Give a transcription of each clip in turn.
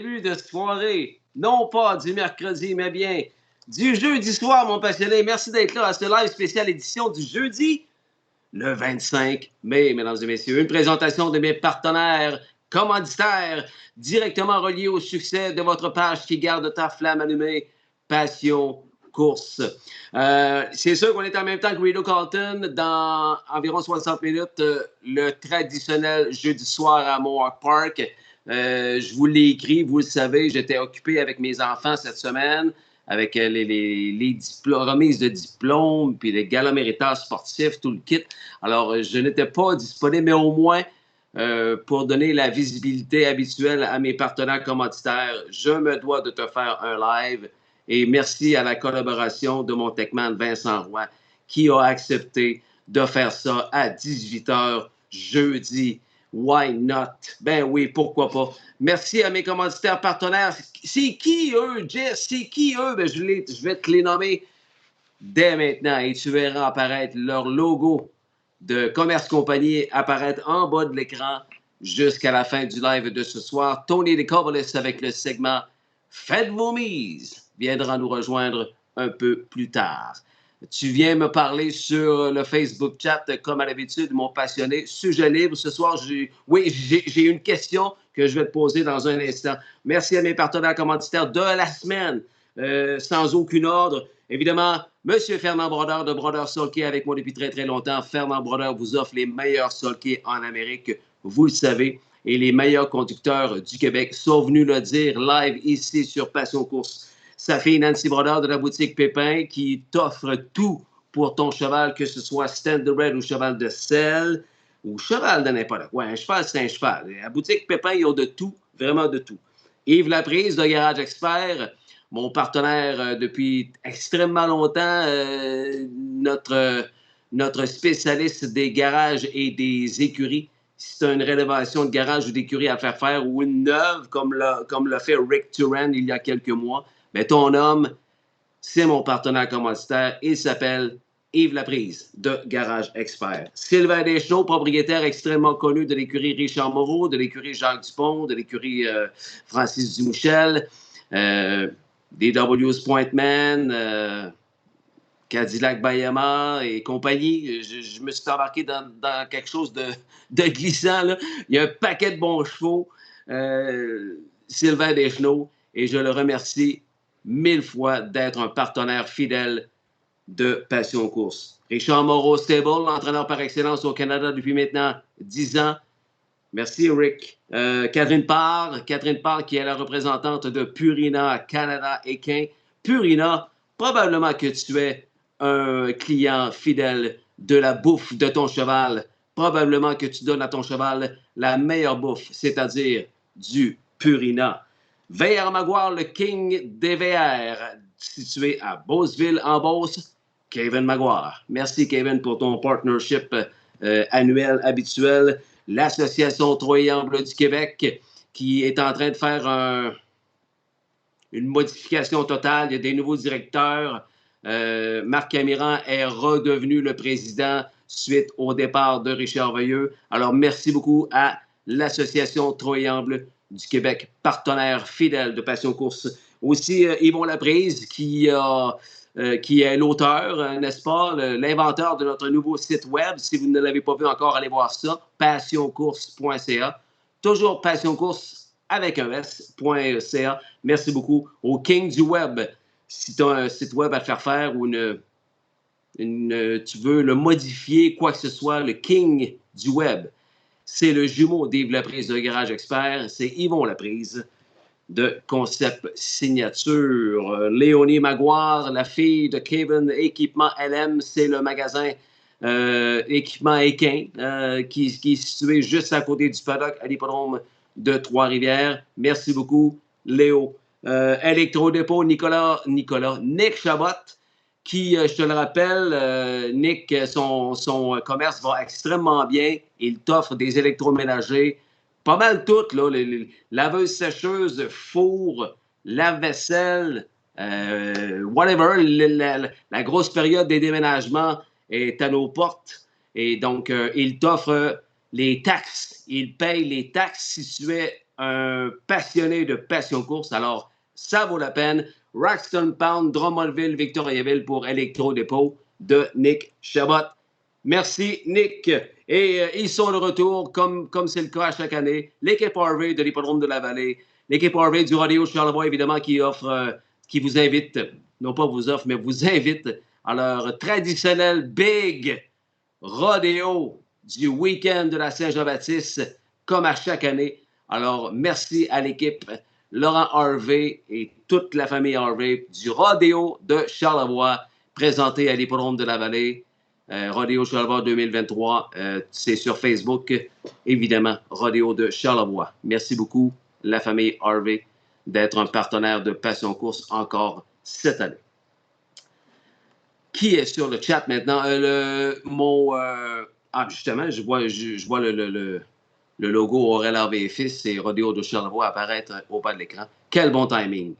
De soirée, non pas du mercredi, mais bien du jeudi soir, mon passionné. Merci d'être là à ce live spécial édition du jeudi, le 25 mai, mesdames et messieurs. Une présentation de mes partenaires commanditaires directement reliés au succès de votre page qui garde ta flamme allumée, Passion Course. C'est sûr qu'on est en même temps que Rideau Carlton dans environ 60 minutes, le traditionnel jeudi soir à Mohawk Park. Je vous l'ai écrit, vous le savez, j'étais occupé avec mes enfants cette semaine, avec les remises de diplômes, puis les galas mériteurs sportifs, tout le kit. Alors, je n'étais pas disponible, mais au moins, pour donner la visibilité habituelle à mes partenaires commanditaires, je me dois de te faire un live. Et merci à la collaboration de mon techman Vincent Roy, qui a accepté de faire ça à 18h jeudi. Why not? Ben oui, pourquoi pas. Merci à mes commanditaires partenaires. C'est qui eux, Jess? C'est qui eux? Ben, je vais te les nommer dès maintenant et tu verras apparaître leur logo de Commerce Compagnie apparaître en bas de l'écran jusqu'à la fin du live de ce soir. Tony DeCovalis avec le segment Faites vos mises viendra nous rejoindre un peu plus tard. Tu viens me parler sur le Facebook chat, comme à l'habitude, mon passionné. Sujet libre. Ce soir, j'ai une question que je vais te poser dans un instant. Merci à mes partenaires commanditaires de la semaine, sans aucun ordre. Évidemment, M. Fernand Brodeur de Brodeur Sulky avec moi depuis très, très longtemps. Fernand Brodeur vous offre les meilleurs sulky en Amérique, vous le savez, et les meilleurs conducteurs du Québec sont venus le dire live ici sur Passion Course. Sa fille Nancy Brodeur de la boutique Pépin qui t'offre tout pour ton cheval, que ce soit Standard ou cheval de selle ou cheval de n'importe quoi. Un cheval, c'est un cheval. À la boutique Pépin, ils ont de tout, vraiment de tout. Yves Laprise de Garage Expert, mon partenaire depuis extrêmement longtemps, notre spécialiste des garages et des écuries. Si tu as une rénovation de garage ou d'écurie à faire ou une neuve, comme l'a fait Rick Turan il y a quelques mois, mais ton homme, c'est mon partenaire commanditaire. Il s'appelle Yves Laprise de Garage Expert. Sylvain Deschenaux, propriétaire extrêmement connu de l'écurie Richard Moreau, de l'écurie Jacques Dupont, de l'écurie Francis Dumouchel, DW's Pointman, Cadillac Bayama et compagnie. Je me suis embarqué dans quelque chose de glissant, là. Il y a un paquet de bons chevaux. Sylvain Deschenaux, et je le remercie 1000 fois d'être un partenaire fidèle de Passion Course. Richard Moreau Stable, entraîneur par excellence au Canada depuis maintenant 10 ans. Merci, Rick. Catherine Parr qui est la représentante de Purina Canada et Quin. Purina, probablement que tu es un client fidèle de la bouffe de ton cheval. Probablement que tu donnes à ton cheval la meilleure bouffe, c'est-à-dire du Purina. VR Maguire, le king des VR, situé à Beauceville, en Beauce, Kevin Maguire. Merci, Kevin, pour ton partnership annuel habituel. L'Association Troyes-Ambles du Québec, qui est en train de faire une modification totale. Il y a des nouveaux directeurs. Marc Camiran est redevenu le président suite au départ de Richard Veilleux. Alors, merci beaucoup à l'Association Troyes-Ambles du Québec, partenaire fidèle de Passion Course. Aussi, Yvon Laprise, qui est l'auteur, n'est-ce pas, l'inventeur de notre nouveau site web. Si vous ne l'avez pas vu encore, allez voir ça, passioncourse.ca. Toujours passioncourse avec un S.ca. Merci beaucoup au King du Web. Si tu as un site web à te faire ou tu veux le modifier, quoi que ce soit, le King du Web, c'est le jumeau d'Yves Laprise de Garage Expert, c'est Yvon Laprise de Concept Signature. Léonie Maguire, la fille de Kevin Équipement LM, c'est le magasin Équipement Équin qui est situé juste à côté du paddock à l'hippodrome de Trois-Rivières. Merci beaucoup, Léo. Électrodépôt, Nick Chabot, qui, je te le rappelle, Nick, son commerce va extrêmement bien. Il t'offre des électroménagers, pas mal toutes, là, les laveuses sécheuses, four, lave-vaisselle, whatever. La grosse période des déménagements est à nos portes. Et donc, il t'offre les taxes. Il paye les taxes si tu es un passionné de passion course. Alors, ça vaut la peine. Raxton Pound, Drummondville, Victoriaville pour Electro Dépôt de Nick Chabot. Merci, Nick. Et ils sont de retour, comme c'est le cas à chaque année. L'équipe Harvey de l'Hippodrome de la Vallée. L'équipe Harvey du Rodeo Charlevoix, évidemment, qui vous invite, non pas vous offre, mais vous invite à leur traditionnel Big Rodeo du week-end de la Saint-Jean-Baptiste, comme à chaque année. Alors, merci à l'équipe Laurent Harvey et toute la famille Harvey du Rodeo de Charlevoix, présenté à l'Hippodrome de la Vallée. Rodeo Charlevoix 2023, c'est sur Facebook, évidemment, Rodeo de Charlevoix. Merci beaucoup, la famille Harvey, d'être un partenaire de Passion Course encore cette année. Qui est sur le chat maintenant? Justement, je vois le logo Aurel Harvey et Fils et Rodeo de Charlevoix apparaître au bas de l'écran. Quel bon timing!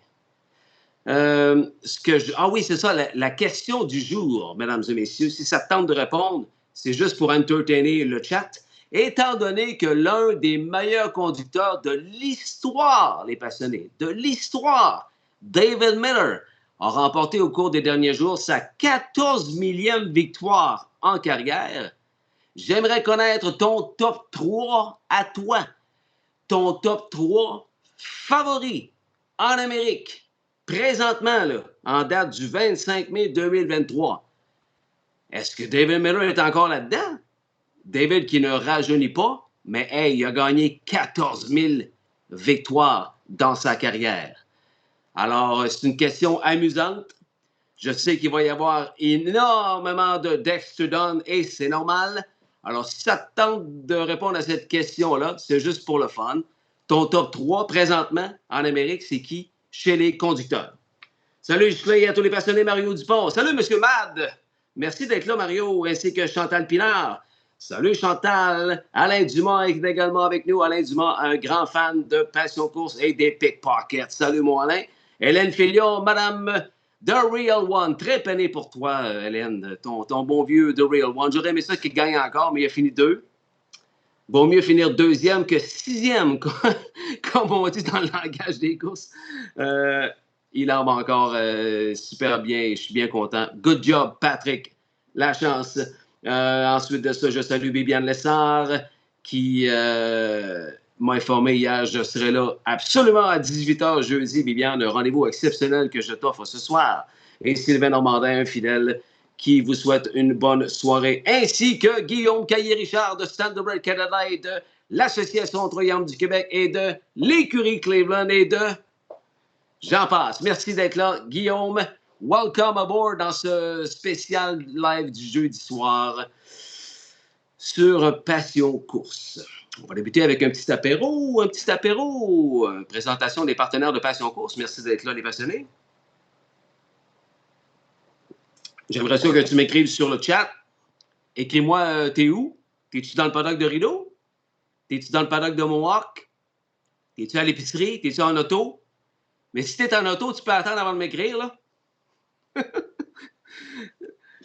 Oui, c'est ça, la question du jour, mesdames et messieurs. Si ça tente de répondre, c'est juste pour entertainer le chat. Étant donné que l'un des meilleurs conducteurs de l'histoire, les passionnés, de l'histoire, David Miller, a remporté au cours des derniers jours sa 14 millième victoire en carrière, j'aimerais connaître ton top 3 à toi. Ton top 3 favori en Amérique. Présentement, là, en date du 25 mai 2023, est-ce que David Miller est encore là-dedans? David qui ne rajeunit pas, mais hey, il a gagné 14 000 victoires dans sa carrière. Alors, c'est une question amusante. Je sais qu'il va y avoir énormément de Dexter Dunn et c'est normal. Alors, si ça te tente de répondre à cette question-là, c'est juste pour le fun. Ton top 3 présentement en Amérique, c'est qui? Chez les conducteurs. Salut Justin et à tous les passionnés, Mario Dupont. Salut Monsieur Mad. Merci d'être là, Mario, ainsi que Chantal Pinard. Salut Chantal. Alain Dumas est également avec nous. Alain Dumas, un grand fan de Passion Course et des pickpockets. Salut mon Alain. Hélène Filion, Madame The Real One. Très peiné pour toi, Hélène. Ton bon vieux The Real One. J'aurais aimé ça qu'il gagne encore, mais il a fini 2. Vaut mieux finir 2e que 6e, comme on dit dans le langage des courses. Il en va encore super bien et je suis bien content. Good job, Patrick. La chance. Ensuite de ça, je salue Bibiane Lessard qui m'a informé hier, je serai là absolument à 18h jeudi, Bibiane, un rendez-vous exceptionnel que je t'offre ce soir. Et Sylvain Normandin, un fidèle, qui vous souhaite une bonne soirée, ainsi que Guillaume Caillé-Richard de Standard Canada et de l'Association Triumph du Québec et de l'écurie Cleveland et de... J'en passe. Merci d'être là, Guillaume. Welcome aboard dans ce spécial live du jeudi soir sur Passion Course. On va débuter avec un petit apéro. Présentation des partenaires de Passion Course. Merci d'être là, les passionnés. J'aimerais ça que tu m'écrives sur le chat. Écris-moi, t'es où? T'es-tu dans le paddock de Rideau? T'es-tu dans le paddock de Mohawk? T'es-tu à l'épicerie? T'es-tu en auto? Mais si t'es en auto, tu peux attendre avant de m'écrire, là.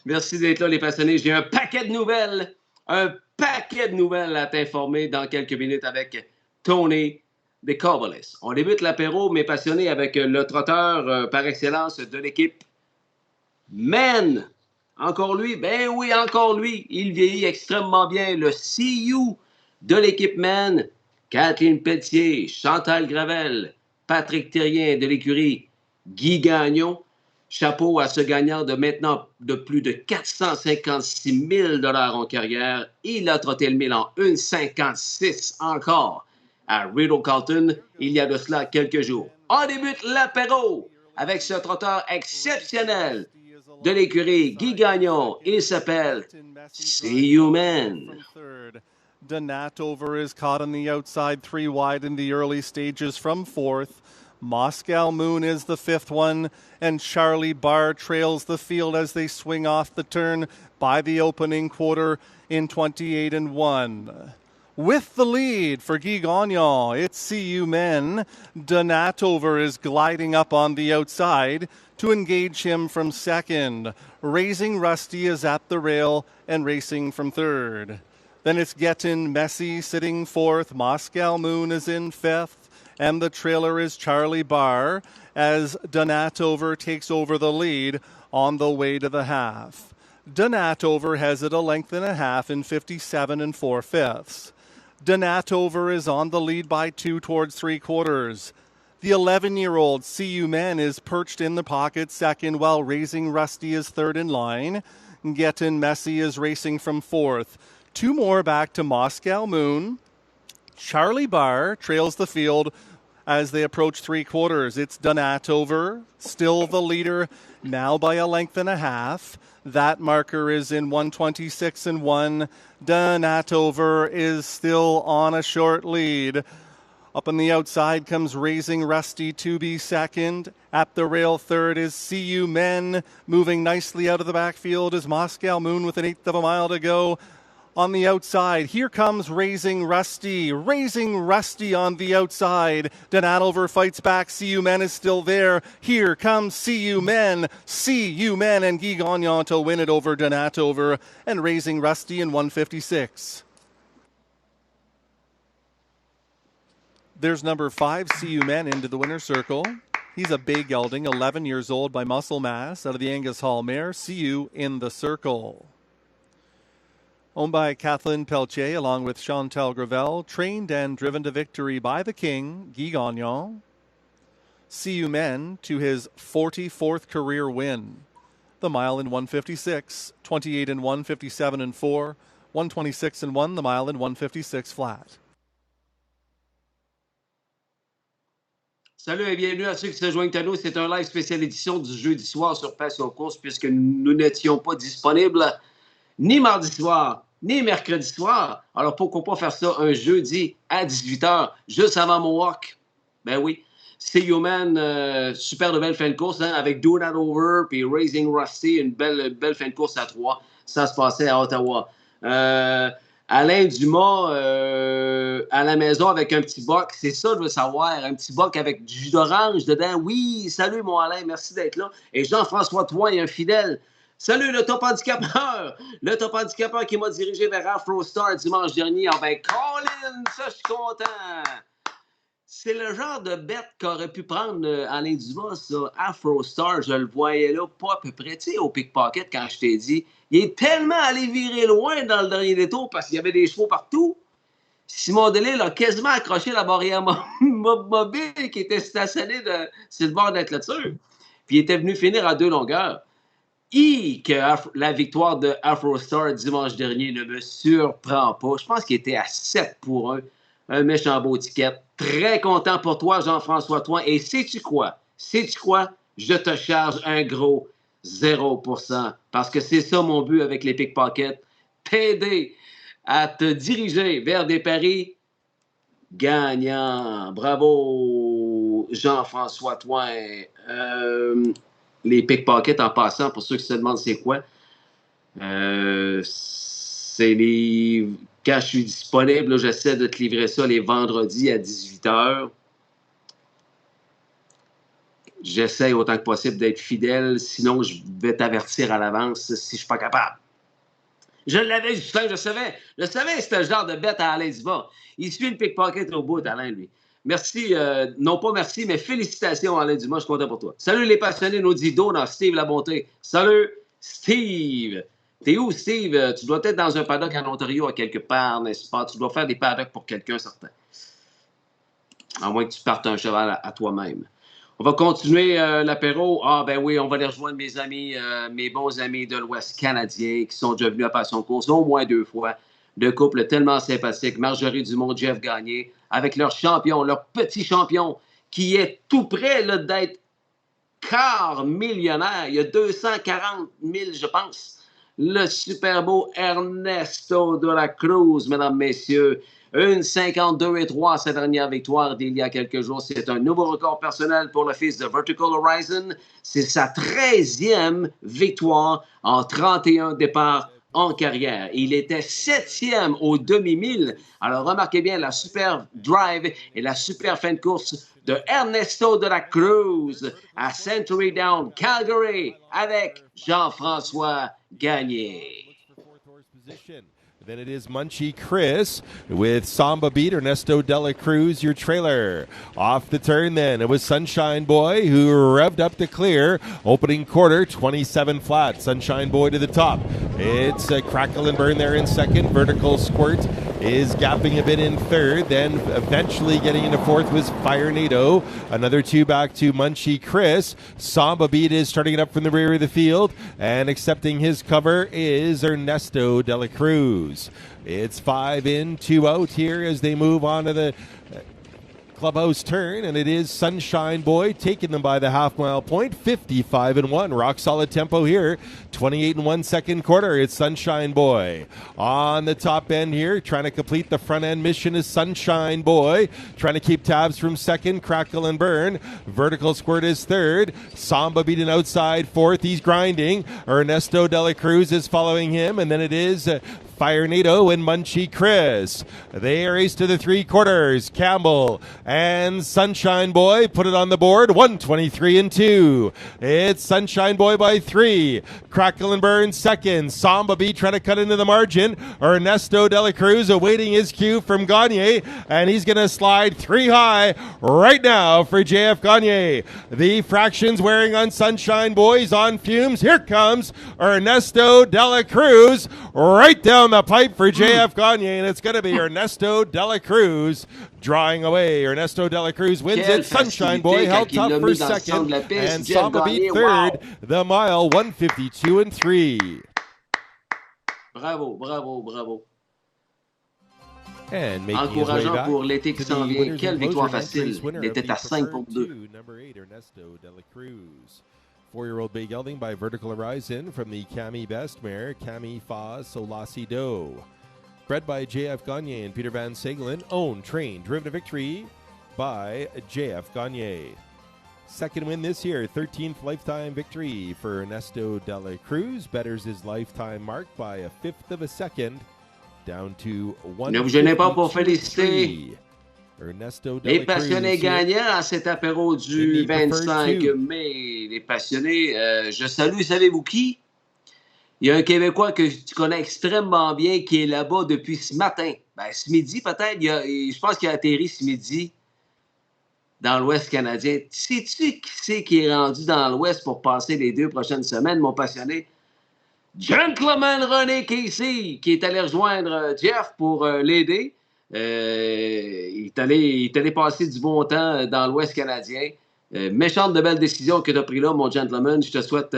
Merci d'être là, les passionnés. J'ai un paquet de nouvelles à t'informer dans quelques minutes avec Tony DeCobolis. On débute l'apéro, mes passionnés, avec le trotteur par excellence de l'équipe Men. Encore lui? Ben oui, encore lui. Il vieillit extrêmement bien. Le CU de l'équipe Men. Kathleen Pelletier, Chantal Gravel, Patrick Thérien de l'écurie Guy Gagnon. Chapeau à ce gagnant de maintenant de plus de 456 000 $ en carrière. Il a trotté le 1000 en 1,56 encore à Rideau Carlton il y a de cela quelques jours. On débute l'apéro avec ce trotteur exceptionnel de l'écurie Guy Gagnon. Il s'appelle See You Man. Donatover is caught on the outside, 3 wide in the early stages from 4th. Moscow Moon is the 5th one, and Charlie Barr trails the field as they swing off the turn by the opening quarter in 28-1. With the lead for Guy Gagnon, it's See You Men. Donatover is gliding up on the outside to engage him from 2nd. Raising Rusty is at the rail and racing from 3rd. Then it's Gettin Messi sitting 4th. Moscow Moon is in 5th. and the trailer is Charlie Barr as Donatover takes over the lead on the way to the half. Donatover has it a length and a half in 57 4/5. Donatover is on the lead by 2 towards 3/4. The 11-year-old CU Men is perched in the pocket second, while Raising Rusty is third in line. Getting Messy is racing from fourth. 2 more back to Moscow Moon. Charlie Barr trails the field as they approach 3/4. It's Donatover, still the leader, now by a length and a half. That marker is in 1:26 1. Donatover is still on a short lead. Up on the outside comes Raising Rusty to be second. At the rail third is CU Men. Moving nicely out of the backfield is Moscow Moon with an 1/8 of a mile to go. On the outside, here comes Raising Rusty. Raising Rusty on the outside. Donatover fights back. CU Men is still there. Here comes CU Men. CU Men and Guy Gagnon to win it over Donatover and Raising Rusty in 1:56. There's number 5, CU Men, into the winner's circle. He's a bay gelding, 11 years old by muscle mass, out of the Angus Hall mare. CU in the circle. Owned by Kathleen Peltier along with Chantal Gravel, trained and driven to victory by the King, Guy Gagnon. CU Men to his 44th career win. The mile in 1:56, 28 1, 57 4, 1:26 1, the mile in 1:56 flat. Salut et bienvenue à ceux qui se joignent à nous. C'est un live spécial édition du jeudi soir sur Passion Course puisque nous n'étions pas disponibles ni mardi soir, ni mercredi soir. Alors pourquoi pas faire ça un jeudi à 18h, juste avant mon walk? Ben oui, CU Men, super de belle fin de course, hein, avec Donatover puis Raising Rusty, une belle fin de course à 3. Ça se passait à Ottawa. Alain Dumas à la maison avec un petit boc. C'est ça, je veux savoir. Un petit boc avec du jus d'orange dedans. Oui, salut mon Alain, merci d'être là. Et Jean-François Toin, un fidèle. Salut le top handicapeur. Le top handicapeur qui m'a dirigé vers Afro Star dimanche dernier. Ah ben, Colin, ça, je suis content. C'est le genre de bête qu'aurait pu prendre Alain Dumas, ça. Afro Star, je le voyais là, pas à peu près. Tu sais, au pickpocket, quand je t'ai dit, il est tellement allé virer loin dans le dernier détour parce qu'il y avait des chevaux partout. Simon Delille a quasiment accroché la barrière mobile qui était stationnée sur le bord de la clôture. Puis il était venu finir à 2 longueurs. Que la victoire de Afro Star dimanche dernier ne me surprend pas. Je pense qu'il était à 7 pour 1. Un méchant beau ticket. Très content pour toi, Jean-François Toin. Et sais-tu quoi? Sais-tu quoi? Je te charge un gros 0%. Parce que c'est ça mon but avec les pickpockets. T'aider à te diriger vers des paris gagnants. Bravo, Jean-François Toin. Les pickpockets, en passant, pour ceux qui se demandent c'est quoi, c'est les... Quand je suis disponible, là, j'essaie de te livrer ça les vendredis à 18h. J'essaie autant que possible d'être fidèle, sinon je vais t'avertir à l'avance si je ne suis pas capable. Je l'avais, Justin, je savais, c'était le genre de bête à Alain Dumas. Il suit le pickpocket au bout, Alain, lui. Merci, non pas merci, mais félicitations, Alain Dumas, je suis content pour toi. Salut les passionnés, nous dit Dona, Steve La Bonté. Salut, Steve. T'es où, Steve? Tu dois être dans un paddock en Ontario à quelque part, n'est-ce pas? Tu dois faire des paddocks pour quelqu'un, certain. À moins que tu partes un cheval à toi-même. On va continuer l'apéro. Ah, ben oui, on va aller rejoindre mes amis, mes bons amis de l'Ouest canadien qui sont déjà venus à Passion Course au moins 2 fois. De couple tellement sympathique. Marjorie Dumont, Jeff Gagné, avec leur champion, leur petit champion, qui est tout près là, d'être quart millionnaire. Il y a 240 000, je pense. Le super beau Ernesto de la Cruz, mesdames, messieurs. Une 52-3 sa dernière victoire d'il y a quelques jours. C'est un nouveau record personnel pour le fils de Vertical Horizon. C'est sa 13e victoire en 31 départs en carrière. Il était 7e au demi-mille. Alors, remarquez bien la super drive et la super fin de course de Ernesto de la Cruz à Century Down, Calgary, avec Jean-François Gagné. Then it is Munchie Chris with Samba Beat, Ernesto de la Cruz, your trailer. Off the turn then, it was Sunshine Boy who revved up the clear. Opening quarter, 27 flat. Sunshine Boy to the top. It's Crackle and Burn there in second. Vertical Squirt is gapping a bit in third. Then eventually getting into fourth was Fire Nado. Another two back to Munchie Chris. Samba Beat is starting it up from the rear of the field. And accepting his cover is Ernesto de la Cruz. It's 5 in, 2 out here as they move on to the clubhouse turn, and it is Sunshine Boy taking them by the half-mile point, 55-1. Rock solid tempo here, 28 and 1 second quarter. It's Sunshine Boy on the top end here, trying to complete the front end mission is Sunshine Boy, trying to keep tabs from second. Crackle and Burn. Vertical Squirt is third. Samba beating outside fourth. He's grinding. Ernesto de la Cruz is following him, and then it is Fire Nado and Munchie Chris. They race to the three quarters. Campbell and Sunshine Boy put it on the board, 123 and 2. It's Sunshine Boy by 3. Crackle and Burn second. Samba Beat trying to cut into the margin. Ernesto de la Cruz awaiting his cue from Gagne, and he's going to slide 3 high right now for JF Gagne. The fractions wearing on Sunshine Boys on fumes. Here comes Ernesto de la Cruz right down the pipe for JF Gagne, and it's going to be Ernesto de la Cruz drawing away. Ernesto de la Cruz wins it. Sunshine Boy held tough for second, and Samba beat third. The mile, 152 and 3. Bravo, bravo, bravo. And encourageant pour l'été qui s'en vient. Quelle victoire facile. Il était à 5 pour 2. Number 8, Ernesto de la Cruz. 4-year-old Bay Gelding by Vertical Horizon from the Cami Best Mare, Cami Fa Solasi Do. Bred by JF Gagne and Peter Van Segelen. Owned, trained, driven to victory by JF Gagne. Second win this year, 13th lifetime victory for Ernesto de la Cruz. Betters his lifetime mark by a fifth of a second, down to 1. Ne vous gênez pas pour féliciter Ernesto de les la Cruz passionnés gagnants à cet apéro du 25 mai. Les passionnés, je salue, savez-vous qui? Il y a un Québécois que tu connais extrêmement bien qui est là-bas depuis ce matin. Ben, ce midi, peut-être. Je pense qu'il a atterri ce midi dans l'Ouest canadien. Sais-tu qui c'est qui est rendu dans l'Ouest pour passer les 2 prochaines semaines, mon passionné? Gentleman René Casey, qui est allé rejoindre Jeff pour l'aider. Il est allé passer du bon temps dans l'Ouest canadien. Méchante de belles décisions que tu as prises là, mon gentleman. Je te souhaite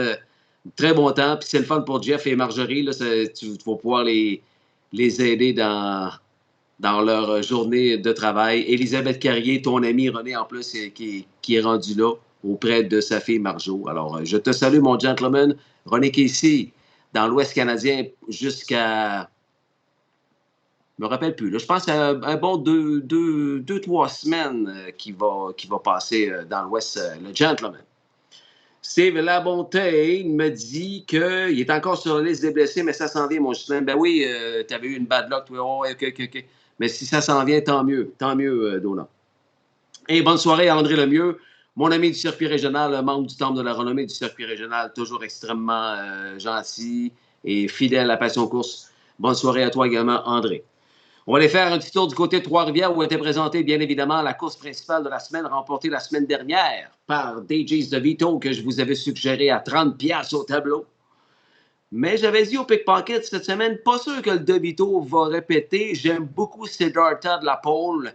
très bon temps. Puis c'est le fun pour Jeff et Marjorie. Là, tu vas pouvoir les aider dans leur journée de travail. Élisabeth Carrier, ton ami René en plus, qui est rendu là auprès de sa fille Marjo. Alors, je te salue, mon gentleman. René Casey, dans l'Ouest canadien, jusqu'à... Je me rappelle plus. Là, je pense que c'est un bon 2-3 semaines qui va passer dans l'Ouest, le gentleman. Steve Labontaine me dit qu'il est encore sur la liste des blessés, mais ça s'en vient, mon Justin. Ben oui, tu avais eu une bad luck, toi. Oh, OK. Mais si ça s'en vient, tant mieux. Tant mieux, Dona. Et bonne soirée à André Lemieux, mon ami du circuit régional, membre du Temple de la renommée du circuit régional, toujours extrêmement gentil et fidèle à la passion course. Bonne soirée à toi également, André. On va aller faire un petit tour du côté de Trois-Rivières où était présentée, bien évidemment, la course principale de la semaine, remportée la semaine dernière par DJ's DeVito, que je vous avais suggéré à 30$ au tableau. Mais j'avais dit au Pickpocket cette semaine, pas sûr que le DeVito va répéter. J'aime beaucoup Siddhartha de la pole,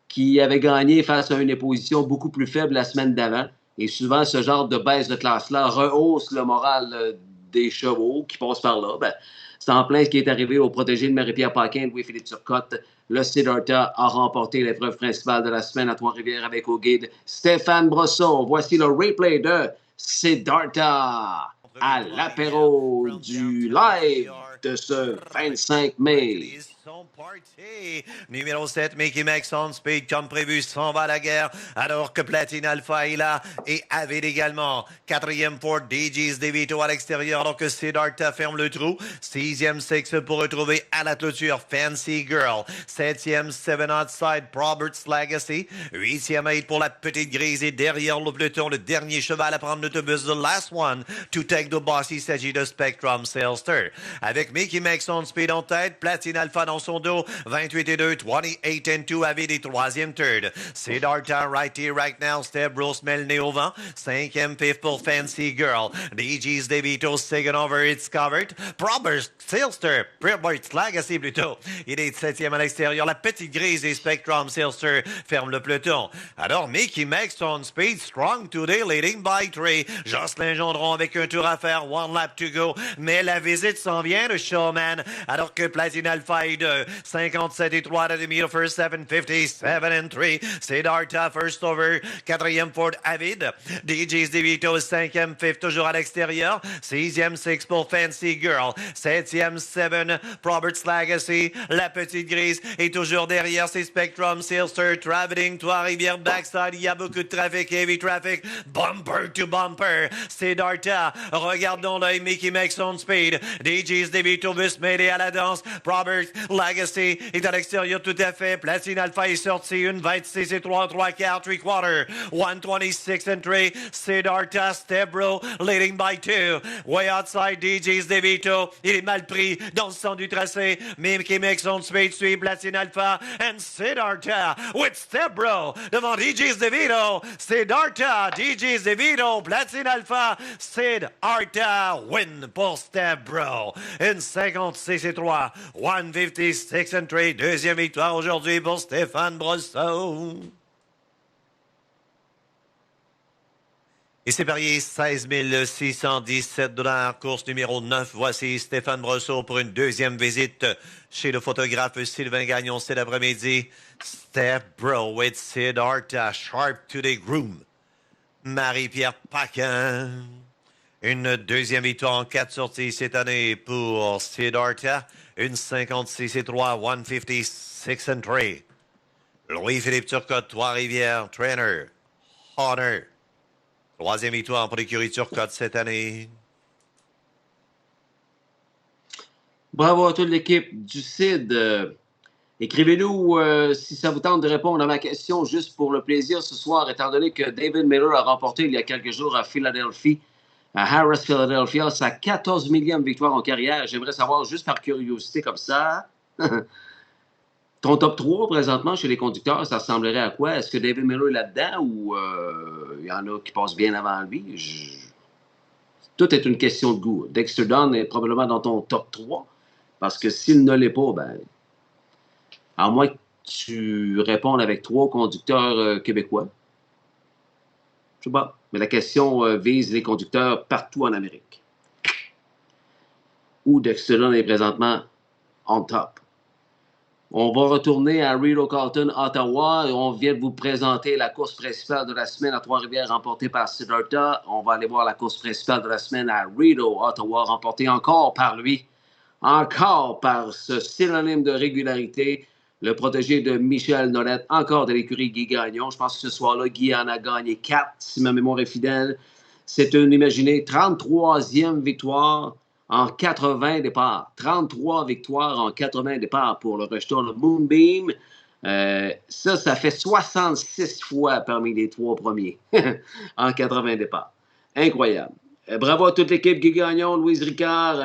qui avait gagné face à une opposition beaucoup plus faible la semaine d'avant. Et souvent, ce genre de baisse de classe-là rehausse le moral des chevaux qui passent par là. Ben, c'est en plein ce qui est arrivé au protégé de Marie-Pierre Paquin, Louis-Philippe Turcotte. Le Siddhartha a remporté l'épreuve principale de la semaine à Trois-Rivières avec au guide Stéphane Brosson. Voici le replay de Siddhartha à l'apéro du live de ce 25 mai. son party. Numéro 7, Mickey Max on speed comme prévu, s'en va à la guerre. Alors que Platine Alpha est là et Avid également. Quatrième Ford, DJ's DeVito à l'extérieur alors que Siddhartha ferme le trou. Sixième Six pour retrouver à la clôture Fancy Girl. Septième Seven Outside, Robert's Legacy. Huitième 8 pour la petite grise et derrière le peloton, le dernier cheval à prendre l'autobus, the last one to take the boss. Il s'agit de Spectrum Sailster. Avec Mickey Max on speed en tête, Platine Alpha dans son dos, 28 et 2, 28 and 2, Avid et troisième third. Siddhartha right here, right now, Steb Rose met le nez au vent. Cinquième fifth pour Fancy Girl. DJ's DeVito, second over, it's covered. Prober's Sailster, Robert's Legacy plutôt. Il est septième à l'extérieur. La petite grise et Spectrum Sailster ferme le peloton. Alors Mickey Max on speed, strong today, leading by 3. Jocelyn Gendron avec un tour à faire, one lap to go. Mais la visite s'en vient de Showman. Alors que Platine Alpha est 2. 57 et 3 à la demi, the first 757 and 3. Siddhartha first over. Quatrième Ford Avid. DJ's DeVito, cinquième fifth toujours à l'extérieur. Sixième six pour Fancy Girl. Septième 7, Robert's Legacy. La petite grise est toujours derrière. C'est Spectrum Sailster, traveling Trois-Rivières backside. Il y a beaucoup de trafic, heavy traffic. Bumper to bumper. Siddhartha, regardons l'œil, Mickey Max on speed. DJ's DeVito veut se mêler à la danse. Robert's Legacy est à l'extérieur tout à fait. Platine Alpha est sorti. Une 26 et 3, 3 quarts, 3 quarters. 126 and 3. Siddhartha, Stebro, leading by 2. Way outside, DJ's DeVito. Il est mal pris dans le centre du tracé. Mickey Max on speed suit Platine Alpha. And Siddhartha with Stebro devant DJ's DeVito. Siddhartha, DJ's DeVito, Platine Alpha. Siddhartha win pour Stebro. Une 56 et 3. 156 and 3. Deuxième victoire aujourd'hui pour Stéphane Brosseau. Et c'est parié 16 617 $. Course numéro 9. Voici Stéphane Brosseau pour une deuxième visite chez le photographe Sylvain Gagnon cet après-midi. Stebro with Siddhartha, Sharp to the Groom. Marie-Pierre Paquin. Une deuxième victoire en 4 sorties cette année pour Siddhartha. Une 56 et 3, 156 and 3. Louis-Philippe Turcotte, Trois-Rivières, trainer, Honor. Troisième victoire pour l'écurie Turcotte cette année. Bravo à toute l'équipe du CID. Écrivez-nous si ça vous tente de répondre à ma question juste pour le plaisir ce soir, étant donné que David Miller a remporté il y a quelques jours à Philadelphie, à Harris, Philadelphia, sa 14 millième victoire en carrière. J'aimerais savoir, juste par curiosité comme ça, ton top 3 présentement chez les conducteurs, ça ressemblerait à quoi? Est-ce que David Miller est là-dedans ou il y en a qui passent bien avant lui? Tout est une question de goût. Dexter Dunn est probablement dans ton top 3 parce que s'il ne l'est pas, ben, à moins que tu répondes avec 3 conducteurs québécois. Je sais pas. Mais la question vise les conducteurs partout en Amérique. Où Dexter Dunn est présentement on top. On va retourner à Rideau Carlton, Ottawa. On vient de vous présenter la course principale de la semaine à Trois-Rivières, remportée par Siddhartha. On va aller voir la course principale de la semaine à Rideau, Ottawa, remportée encore par lui. Encore par ce synonyme de régularité, le protégé de Michel Nolette, encore de l'écurie Guy Gagnon. Je pense que ce soir-là, Guy en a gagné 4, si ma mémoire est fidèle. C'est une, imaginez, 33e victoire en 80 départs. 33 victoires en 80 départs pour le rejeton, le Moonbeam. Ça fait 66 fois parmi les 3 premiers en 80 départs. Incroyable. Bravo à toute l'équipe, Guy Gagnon, Louise Ricard,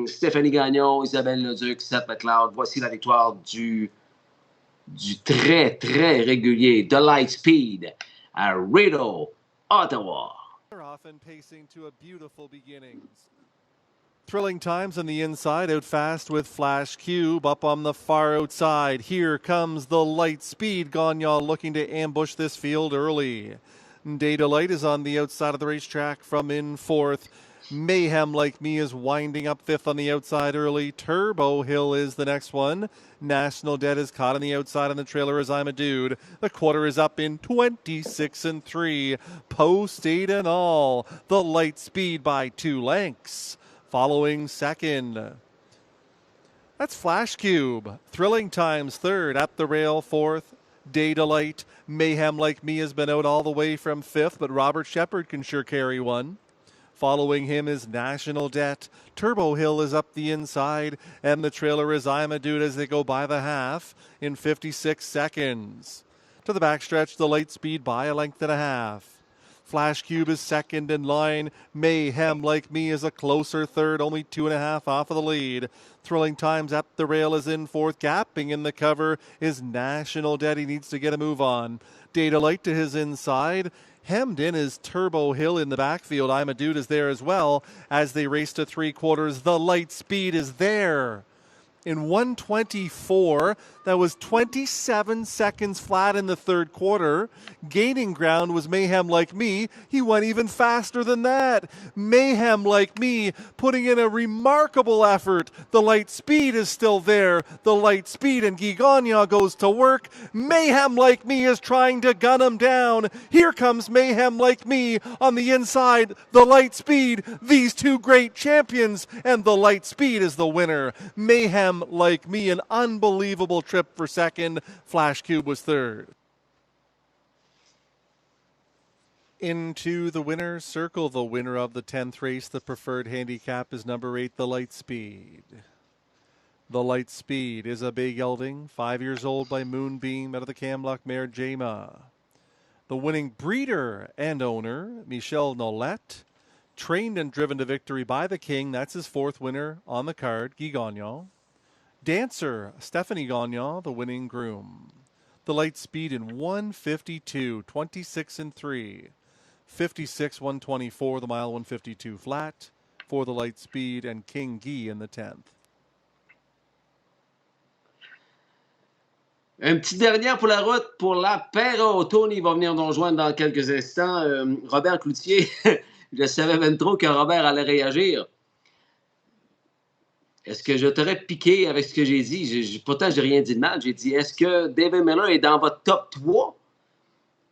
Stéphanie Gagnon, Isabelle Leduc, Seth McLeod. Voici la victoire du très, très régulier de Lightspeed à Rideau, Ottawa. Often pacing to a beautiful beginnings. Thrilling times on the inside, out fast with Flash Cube up on the far outside. Here comes the Lightspeed Gagnon looking to ambush this field early. Data Light is on the outside of the racetrack from in fourth. Mayhem Like Me is winding up fifth on the outside early. Turbo Hill is the next one. National Debt is caught on the outside on the trailer as I'm a Dude. The quarter is up in 26 and 3. Post 8 and all. The Lightspeed by 2 lengths. Following second. That's Flash Cube. Thrilling Times third. At the rail fourth. Day Delight. Mayhem Like Me has been out all the way from fifth, but Robert Shepard can sure carry one. Following him is National Debt. Turbo Hill is up the inside, and the trailer is I'm a Dude as they go by the half in 56 seconds. To the backstretch, the Lightspeed by a length and a half. Flash Cube is second in line. Mayhem Like Me is a closer third, only 2.5 off of the lead. Thrilling Times at the rail is in fourth. Gapping in the cover is National Debt. He needs to get a move on. Data Light to his inside. Hemmed in is Turbo Hill in the backfield. I'm a Dude is there as well as they race to three quarters. The Lightspeed is there. In 1:24, that was 27 seconds flat in the third quarter. Gaining ground was Mayhem Like Me. He went even faster than that. Mayhem Like Me putting in a remarkable effort. The Lightspeed is still there. The Lightspeed and Guy Gagnon goes to work. Mayhem Like Me is trying to gun him down. Here comes Mayhem Like Me on the inside. The Lightspeed, these two great champions, and the Lightspeed is the winner. Mayhem Like Me, an unbelievable trip for second. Flash Cube was third. Into the winner's circle, the winner of the 10th race, the preferred handicap is number 8, the Lightspeed. The Lightspeed is a big gelding, 5 years old by Moonbeam out of the Camluck mare Jama. The winning breeder and owner, Michel Nolette, trained and driven to victory by the King. That's his fourth winner on the card, Guy Gagnon. Dancer, Stephanie Gagnon, the winning groom. The Lightspeed in 1:52, 26 and 3. 56, 124, the mile 152 flat for the Lightspeed and King Guy in the 10th. Un petit dernier pour la route pour l'apéro. Tony va venir nous rejoindre dans quelques instants. Robert Cloutier, je savais même trop que Robert allait réagir. Est-ce que je t'aurais piqué avec ce que j'ai dit? Pourtant, je n'ai rien dit de mal. J'ai dit, est-ce que David Miller est dans votre top 3?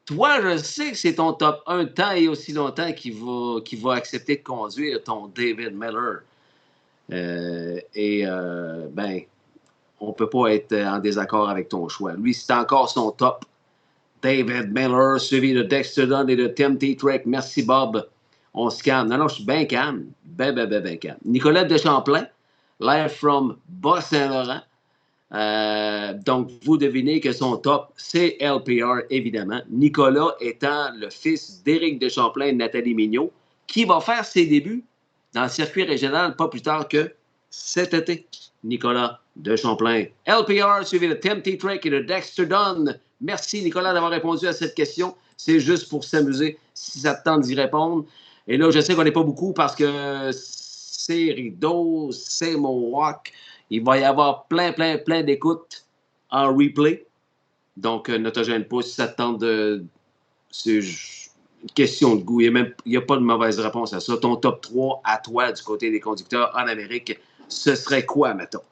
Toi, je sais que c'est ton top 1 tant et aussi longtemps qu'il va accepter de conduire ton David Miller. On ne peut pas être en désaccord avec ton choix. Lui, c'est encore son top. David Miller, suivi de Dexter Dunn et de Tim T-Trek. Merci, Bob. On se calme. Non, je suis bien calme. Ben calme. Nicolas de Champlain, live from Bas-Saint-Laurent. Donc, vous devinez que son top, c'est LPR, évidemment. Nicolas étant le fils d'Éric de Champlain et de Nathalie Mignot, qui va faire ses débuts dans le circuit régional pas plus tard que cet été. Nicolas de Champlain. LPR, suivi de Tim T-Trek et de Dexter Dunn. Merci, Nicolas, d'avoir répondu à cette question. C'est juste pour s'amuser, si ça te tente d'y répondre. Et là, je sais qu'on n'est pas beaucoup parce que c'est Rideau, c'est Mohawk. Il va y avoir plein d'écoutes en replay. Donc, ne te gêne pas si ça te tente de... C'est une question de goût. Il n'y a pas de mauvaise réponse à ça. Ton top 3 à toi du côté des conducteurs en Amérique, ce serait quoi, mettons?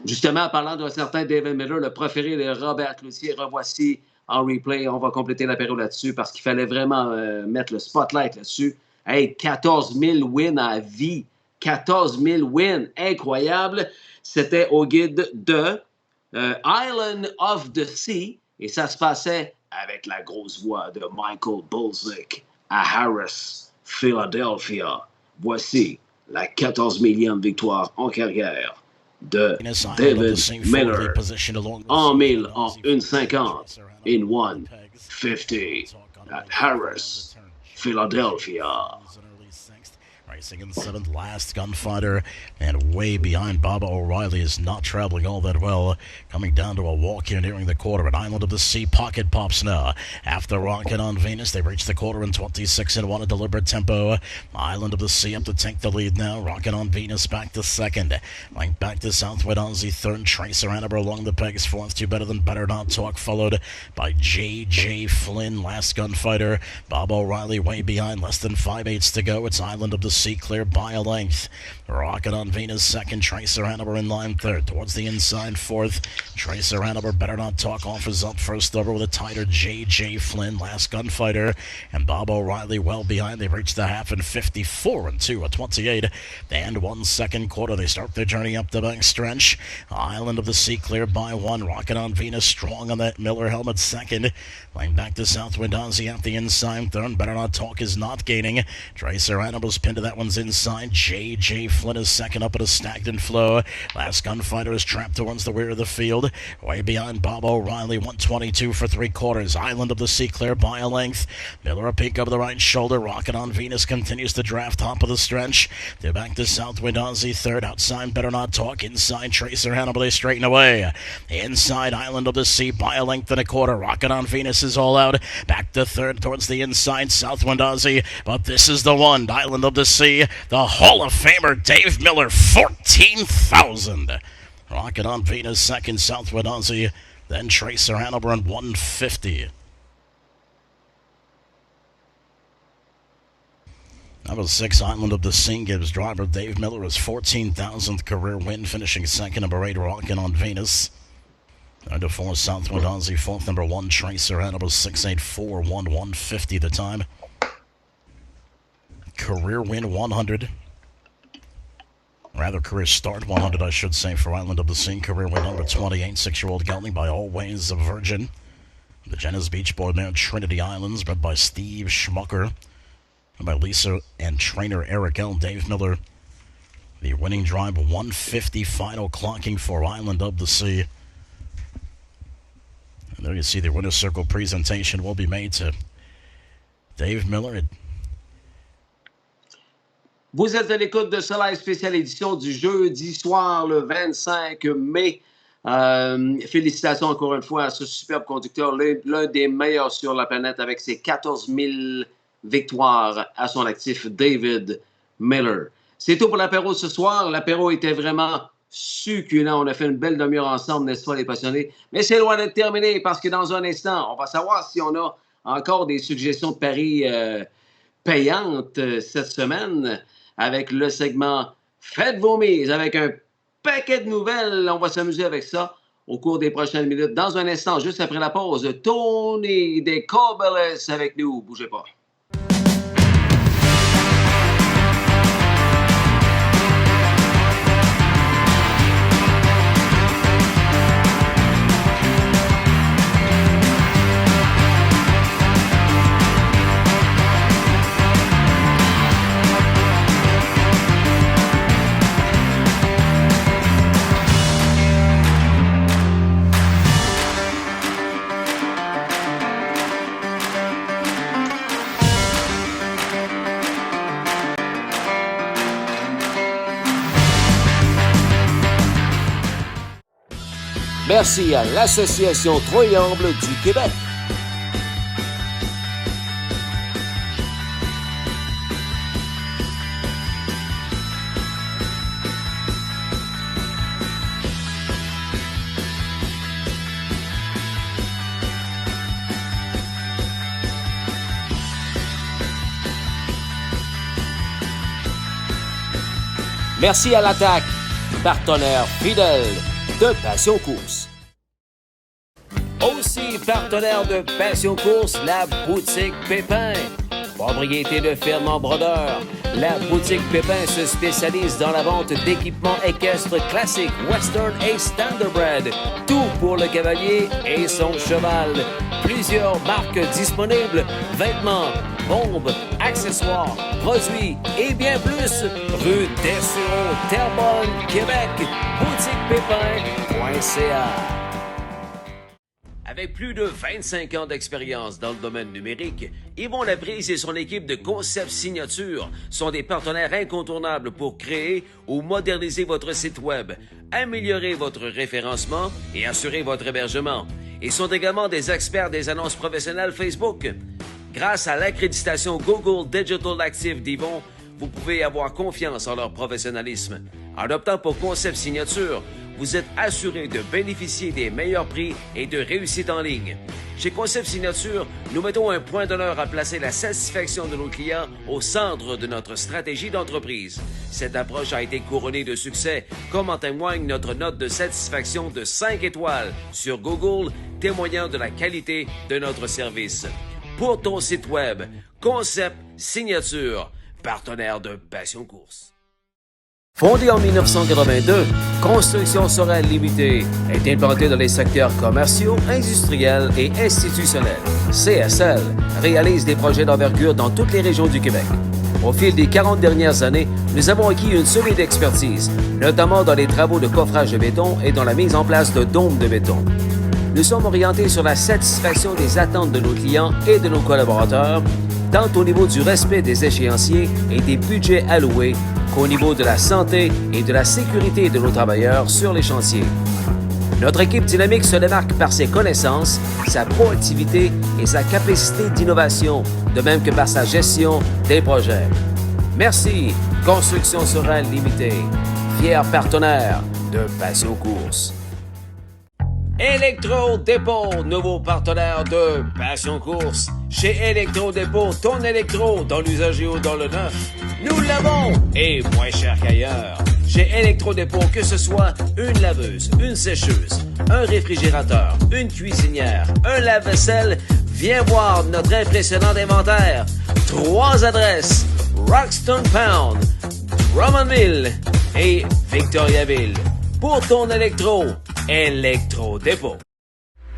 Justement, en parlant d'un certain David Miller, le préféré de Robert Cloutier, revoici en replay. On va compléter l'apéro là-dessus parce qu'il fallait vraiment mettre le spotlight là-dessus. Hey, 14 000 wins à vie. 14 000 wins. Incroyable. C'était au guide de Island of the Sea. Et ça se passait avec la grosse voix de Michael Bulsick à Harris, Philadelphia. Voici la 14 millième victoire en carrière de David Miller en 1000 en 1:50 in 1:50 at Harris, Philadelphia. Racing in seventh, Last Gunfighter, and way behind Baba O'Reilly is not traveling all that well. Coming down to a walk here nearing the quarter at Island of the Sea. Pocket Pops now. After Rockin' on Venus, they reach the quarter in 26 and 1 at deliberate tempo. Island of the Sea up to take the lead now. Rockin' on Venus back to second. Right back to Southwood Aussie third. Tracer Annabelle along the pegs fourth. Too Better Than Better Not Talk followed by J.J. Flynn. Last Gunfighter. Bob O'Reilly way behind. Less than 5/8 to go. It's Island of the Sea, clear by a length. Rocket on Venus second, Tracer Hannibal in line third. Towards the inside fourth, Tracer Hannibal, Better Not Talk offers up first over with a tighter J.J. Flynn, Last Gunfighter, and Bob O'Reilly well behind. They've reached the half in 54-2, a 28 and 1 second quarter. They start their journey up the back stretch. Island of the Sea clear by one. Rocket on Venus strong on that Miller helmet second. Playing back to Southwind Ozzy at the inside third. Better Not Talk is not gaining. Tracer Hannibal's pinned to that one's inside. J.J. Flynn is second up at a stagnant flow. Last Gunfighter is trapped towards the rear of the field. Way behind Bob O'Reilly, 122 for three quarters. Island of the Sea clear by a length. Miller a peak over the right shoulder. Rocket on Venus continues to draft top of the stretch. They're back to Southwind Ozzy third. Outside Better Not Talk. Inside Tracer Hannibal, they straighten away. Inside Island of the Sea by a length and a quarter. Rocket on Venus is all out. Back to third towards the inside Southwind Ozzy. But this is the one. Island of the Sea. The Hall of Famer Dave Miller, 14,000. Rocket on Venus second. Southwind Ozzy. Then Tracer Hannibal in 150. Number 6, Island of the Sea gives driver Dave Miller his 14,000th career win, finishing second. Number 8, Rocket on Venus. Number 4, Southwind Ozzy. Fourth, number 1, Tracer Hannibal. 684, 150 the time. Career win 100. Rather, career start 100, I should say, for Island of the Sea. Career win number 28, 6-year-old gelding by Always a Virgin. The Jenna's Beach Board mare Trinity Islands, bred by Steve Schmucker. By Lisa and trainer Eric L. Dave Miller. The winning drive, 150 final clocking for Island of the Sea. And there you see the winner's circle presentation will be made to Dave Miller. Vous êtes à l'écoute de ce live spécial édition du jeudi soir, le 25 mai. Félicitations encore une fois à ce superbe conducteur, l'un des meilleurs sur la planète avec ses 14 000 victoire à son actif, David Miller. C'est tout pour l'apéro ce soir. L'apéro était vraiment succulent. On a fait une belle demi-heure ensemble, n'est-ce pas, les passionnés? Mais c'est loin d'être terminé parce que dans un instant, on va savoir si on a encore des suggestions de paris payantes cette semaine avec le segment Faites vos mises avec un paquet de nouvelles. On va s'amuser avec ça au cours des prochaines minutes. Dans un instant, juste après la pause, Tony des Cobeles avec nous. Bougez pas. Merci à l'Association Troyamble du Québec. Merci à l'Attaque, partenaire fidèle de Passion Course. Aussi partenaire de Passion Course, la boutique Pépin. Propriété de Fernand Brodeur. La boutique Pépin se spécialise dans la vente d'équipements équestres classiques, western et standardbred. Tout pour le cavalier et son cheval. Plusieurs marques disponibles, vêtements, bombes, accessoires, produits et bien plus. Rue Dessureau, Terrebonne, Québec. boutiquepépin.ca. Avec plus de 25 ans d'expérience dans le domaine numérique, Yvon Laprise et son équipe de Concept Signature sont des partenaires incontournables pour créer ou moderniser votre site web, améliorer votre référencement et assurer votre hébergement. Ils sont également des experts des annonces professionnelles Facebook. Grâce à l'accréditation Google Digital Active d'Yvon, vous pouvez avoir confiance en leur professionnalisme. En optant pour Concept Signature, vous êtes assuré de bénéficier des meilleurs prix et de réussite en ligne. Chez Concept Signature, nous mettons un point d'honneur à placer la satisfaction de nos clients au centre de notre stratégie d'entreprise. Cette approche a été couronnée de succès, comme en témoigne notre note de satisfaction de 5 étoiles sur Google, témoignant de la qualité de notre service. Pour ton site web, Concept Signature, partenaire de Passion Course. Fondée en 1982, Construction Sorel Limitée est implantée dans les secteurs commerciaux, industriels et institutionnels. CSL réalise des projets d'envergure dans toutes les régions du Québec. Au fil des 40 dernières années, nous avons acquis une solide expertise, notamment dans les travaux de coffrage de béton et dans la mise en place de dômes de béton. Nous sommes orientés sur la satisfaction des attentes de nos clients et de nos collaborateurs, tant au niveau du respect des échéanciers et des budgets alloués qu'au niveau de la santé et de la sécurité de nos travailleurs sur les chantiers. Notre équipe dynamique se démarque par ses connaissances, sa proactivité et sa capacité d'innovation, de même que par sa gestion des projets. Merci, Construction Sorel Limitée, fier partenaire de Passion Course. Électro-Dépôt, nouveau partenaire de Passion Course. Chez Électro-Dépôt, ton électro dans l'usager ou dans le neuf, nous l'avons et moins cher qu'ailleurs. Chez Électro-Dépôt, que ce soit une laveuse, une sécheuse, un réfrigérateur, une cuisinière, un lave-vaisselle, viens voir notre impressionnant inventaire. 3 adresses, Roxton Pound, Drummondville et Victoriaville. Pour ton électro, Électro-Dépôt.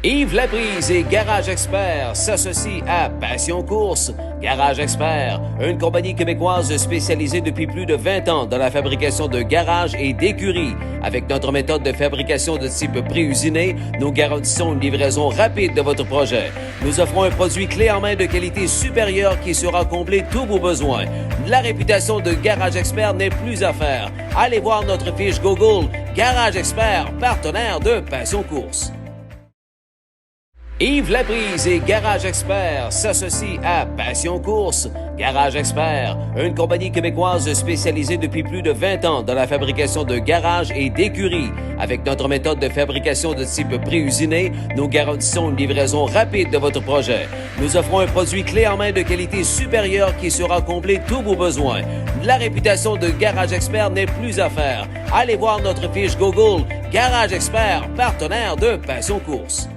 Yves Laprise et Garage Expert s'associent à Passion Course. Garage Expert, une compagnie québécoise spécialisée depuis plus de 20 ans dans la fabrication de garages et d'écuries. Avec notre méthode de fabrication de type pré-usiné, nous garantissons une livraison rapide de votre projet. Nous offrons un produit clé en main de qualité supérieure qui saura combler tous vos besoins. La réputation de Garage Expert n'est plus à faire. Allez voir notre fiche Google Garage Expert, partenaire de Passion Course. Yves Laprise et Garage Expert s'associent à Passion Course. Garage Expert, une compagnie québécoise spécialisée depuis plus de 20 ans dans la fabrication de garages et d'écuries. Avec notre méthode de fabrication de type pré-usiné, nous garantissons une livraison rapide de votre projet. Nous offrons un produit clé en main de qualité supérieure qui saura combler tous vos besoins. La réputation de Garage Expert n'est plus à faire. Allez voir notre fiche Google Garage Expert, partenaire de Passion Course.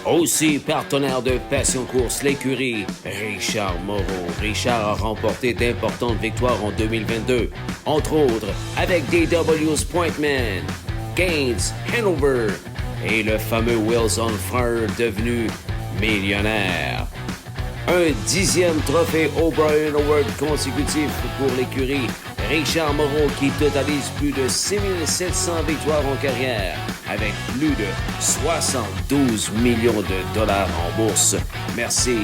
Aussi partenaire de Passion Course, l'écurie Richard Moreau. Richard a remporté d'importantes victoires en 2022, entre autres avec DW's Pointman, Gaines, Hanover et le fameux Wheels on Fire devenu millionnaire. Un 10e trophée O'Brien Award consécutif pour l'écurie Richard Moreau qui totalise plus de 6700 victoires en carrière avec plus de 72 millions de dollars en bourse. Merci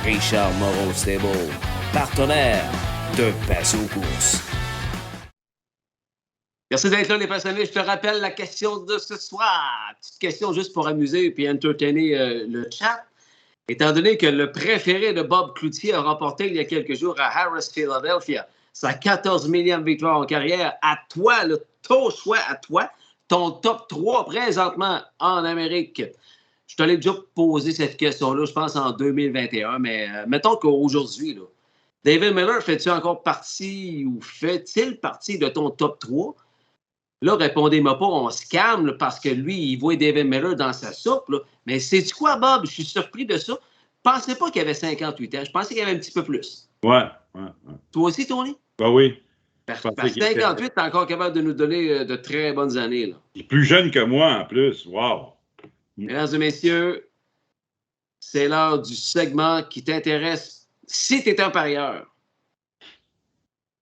Richard Moreau Stable, partenaire de Passion Course. Merci d'être là, les passionnés. Je te rappelle la question de ce soir. Petite question juste pour amuser et entertainer le chat. Étant donné que le préféré de Bob Cloutier a remporté il y a quelques jours à Harris, Philadelphia, sa 14 millième victoire en carrière, à toi, ton choix à toi, ton top 3 présentement en Amérique. Je te l'ai déjà posé cette question-là, je pense en 2021, mais mettons qu'aujourd'hui, là, David Miller, fait-tu encore partie ou fait-il partie de ton top 3? Là, répondez-moi pas, on se calme là, parce que lui, il voit David Miller dans sa soupe. Là. Mais sais-tu quoi, Bob? Je suis surpris de ça. Je pensais pas qu'il avait 58 ans. Je pensais qu'il avait un petit peu plus. Ouais. Toi aussi, Tony? Ben oui. Parce pensais que qu'il était- 58, t'es encore capable de nous donner de très bonnes années. Là. Il est plus jeune que moi, en plus. Wow. Mesdames et messieurs, c'est l'heure du segment qui t'intéresse si tu es un parieur.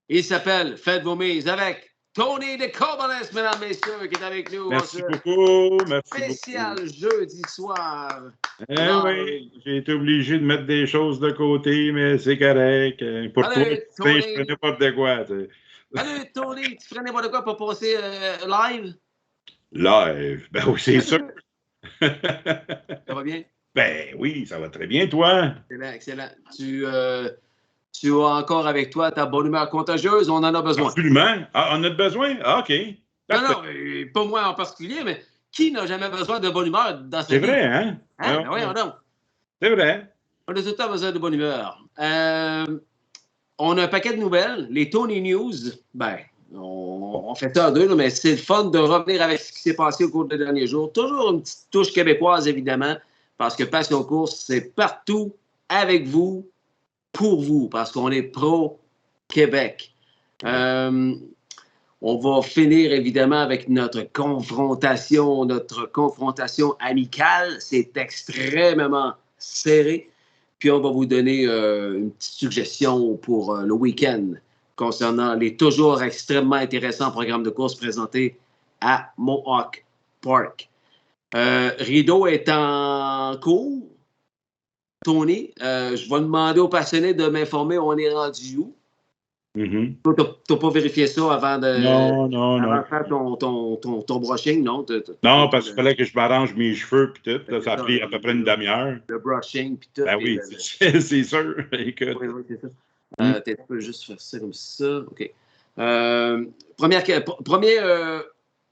Il s'appelle Faites vos mises avec Tony de Cobalès, mesdames et messieurs, qui est avec nous. Merci en ce beaucoup. Merci spécial beaucoup. jeudi soir. Oui, j'ai été obligé de mettre des choses de côté, mais c'est correct. Pour Allez, toi, Tony. je fais n'importe quoi. Tu sais. Salut, Tony, tu ferais n'importe quoi pour passer live? Live. Ben oui, c'est sûr. Ça va bien? Ben oui, ça va très bien, toi. Excellent, excellent. Tu as encore avec toi ta bonne humeur contagieuse, on en a besoin. Absolument. Ah, on a besoin? Ah, OK. Non, pas moi en particulier, mais qui n'a jamais besoin de bonne humeur dans sa C'est vie? vrai, hein? Hein? Ben voyons donc. C'est vrai. On a tout le temps besoin de bonne humeur. On a un paquet de nouvelles. Les Tony News, ben, on fait ça en deux, là, mais c'est le fun de revenir avec ce qui s'est passé au cours des derniers jours. Toujours une petite touche québécoise, évidemment, parce que Passion Course, c'est partout avec vous, pour vous, parce qu'on est pro-Québec. On va finir, évidemment, avec notre confrontation amicale. C'est extrêmement serré. Puis on va vous donner une petite suggestion pour le week-end concernant les toujours extrêmement intéressants programmes de course présentés à Mohawk Park. Rideau est en cours. Tony, je vais demander aux passionnés de m'informer où on est rendu où. Mm-hmm. Toi, tu n'as pas vérifié ça avant de faire Non. ton brushing, non? Non, parce qu'il fallait que je m'arrange mes cheveux puis tout. Là, ça a pris à peu près une demi-heure. Le brushing puis tout. Ben oui, c'est sûr. Écoute. Oui, c'est ça. Tu peux juste faire ça comme ça. OK.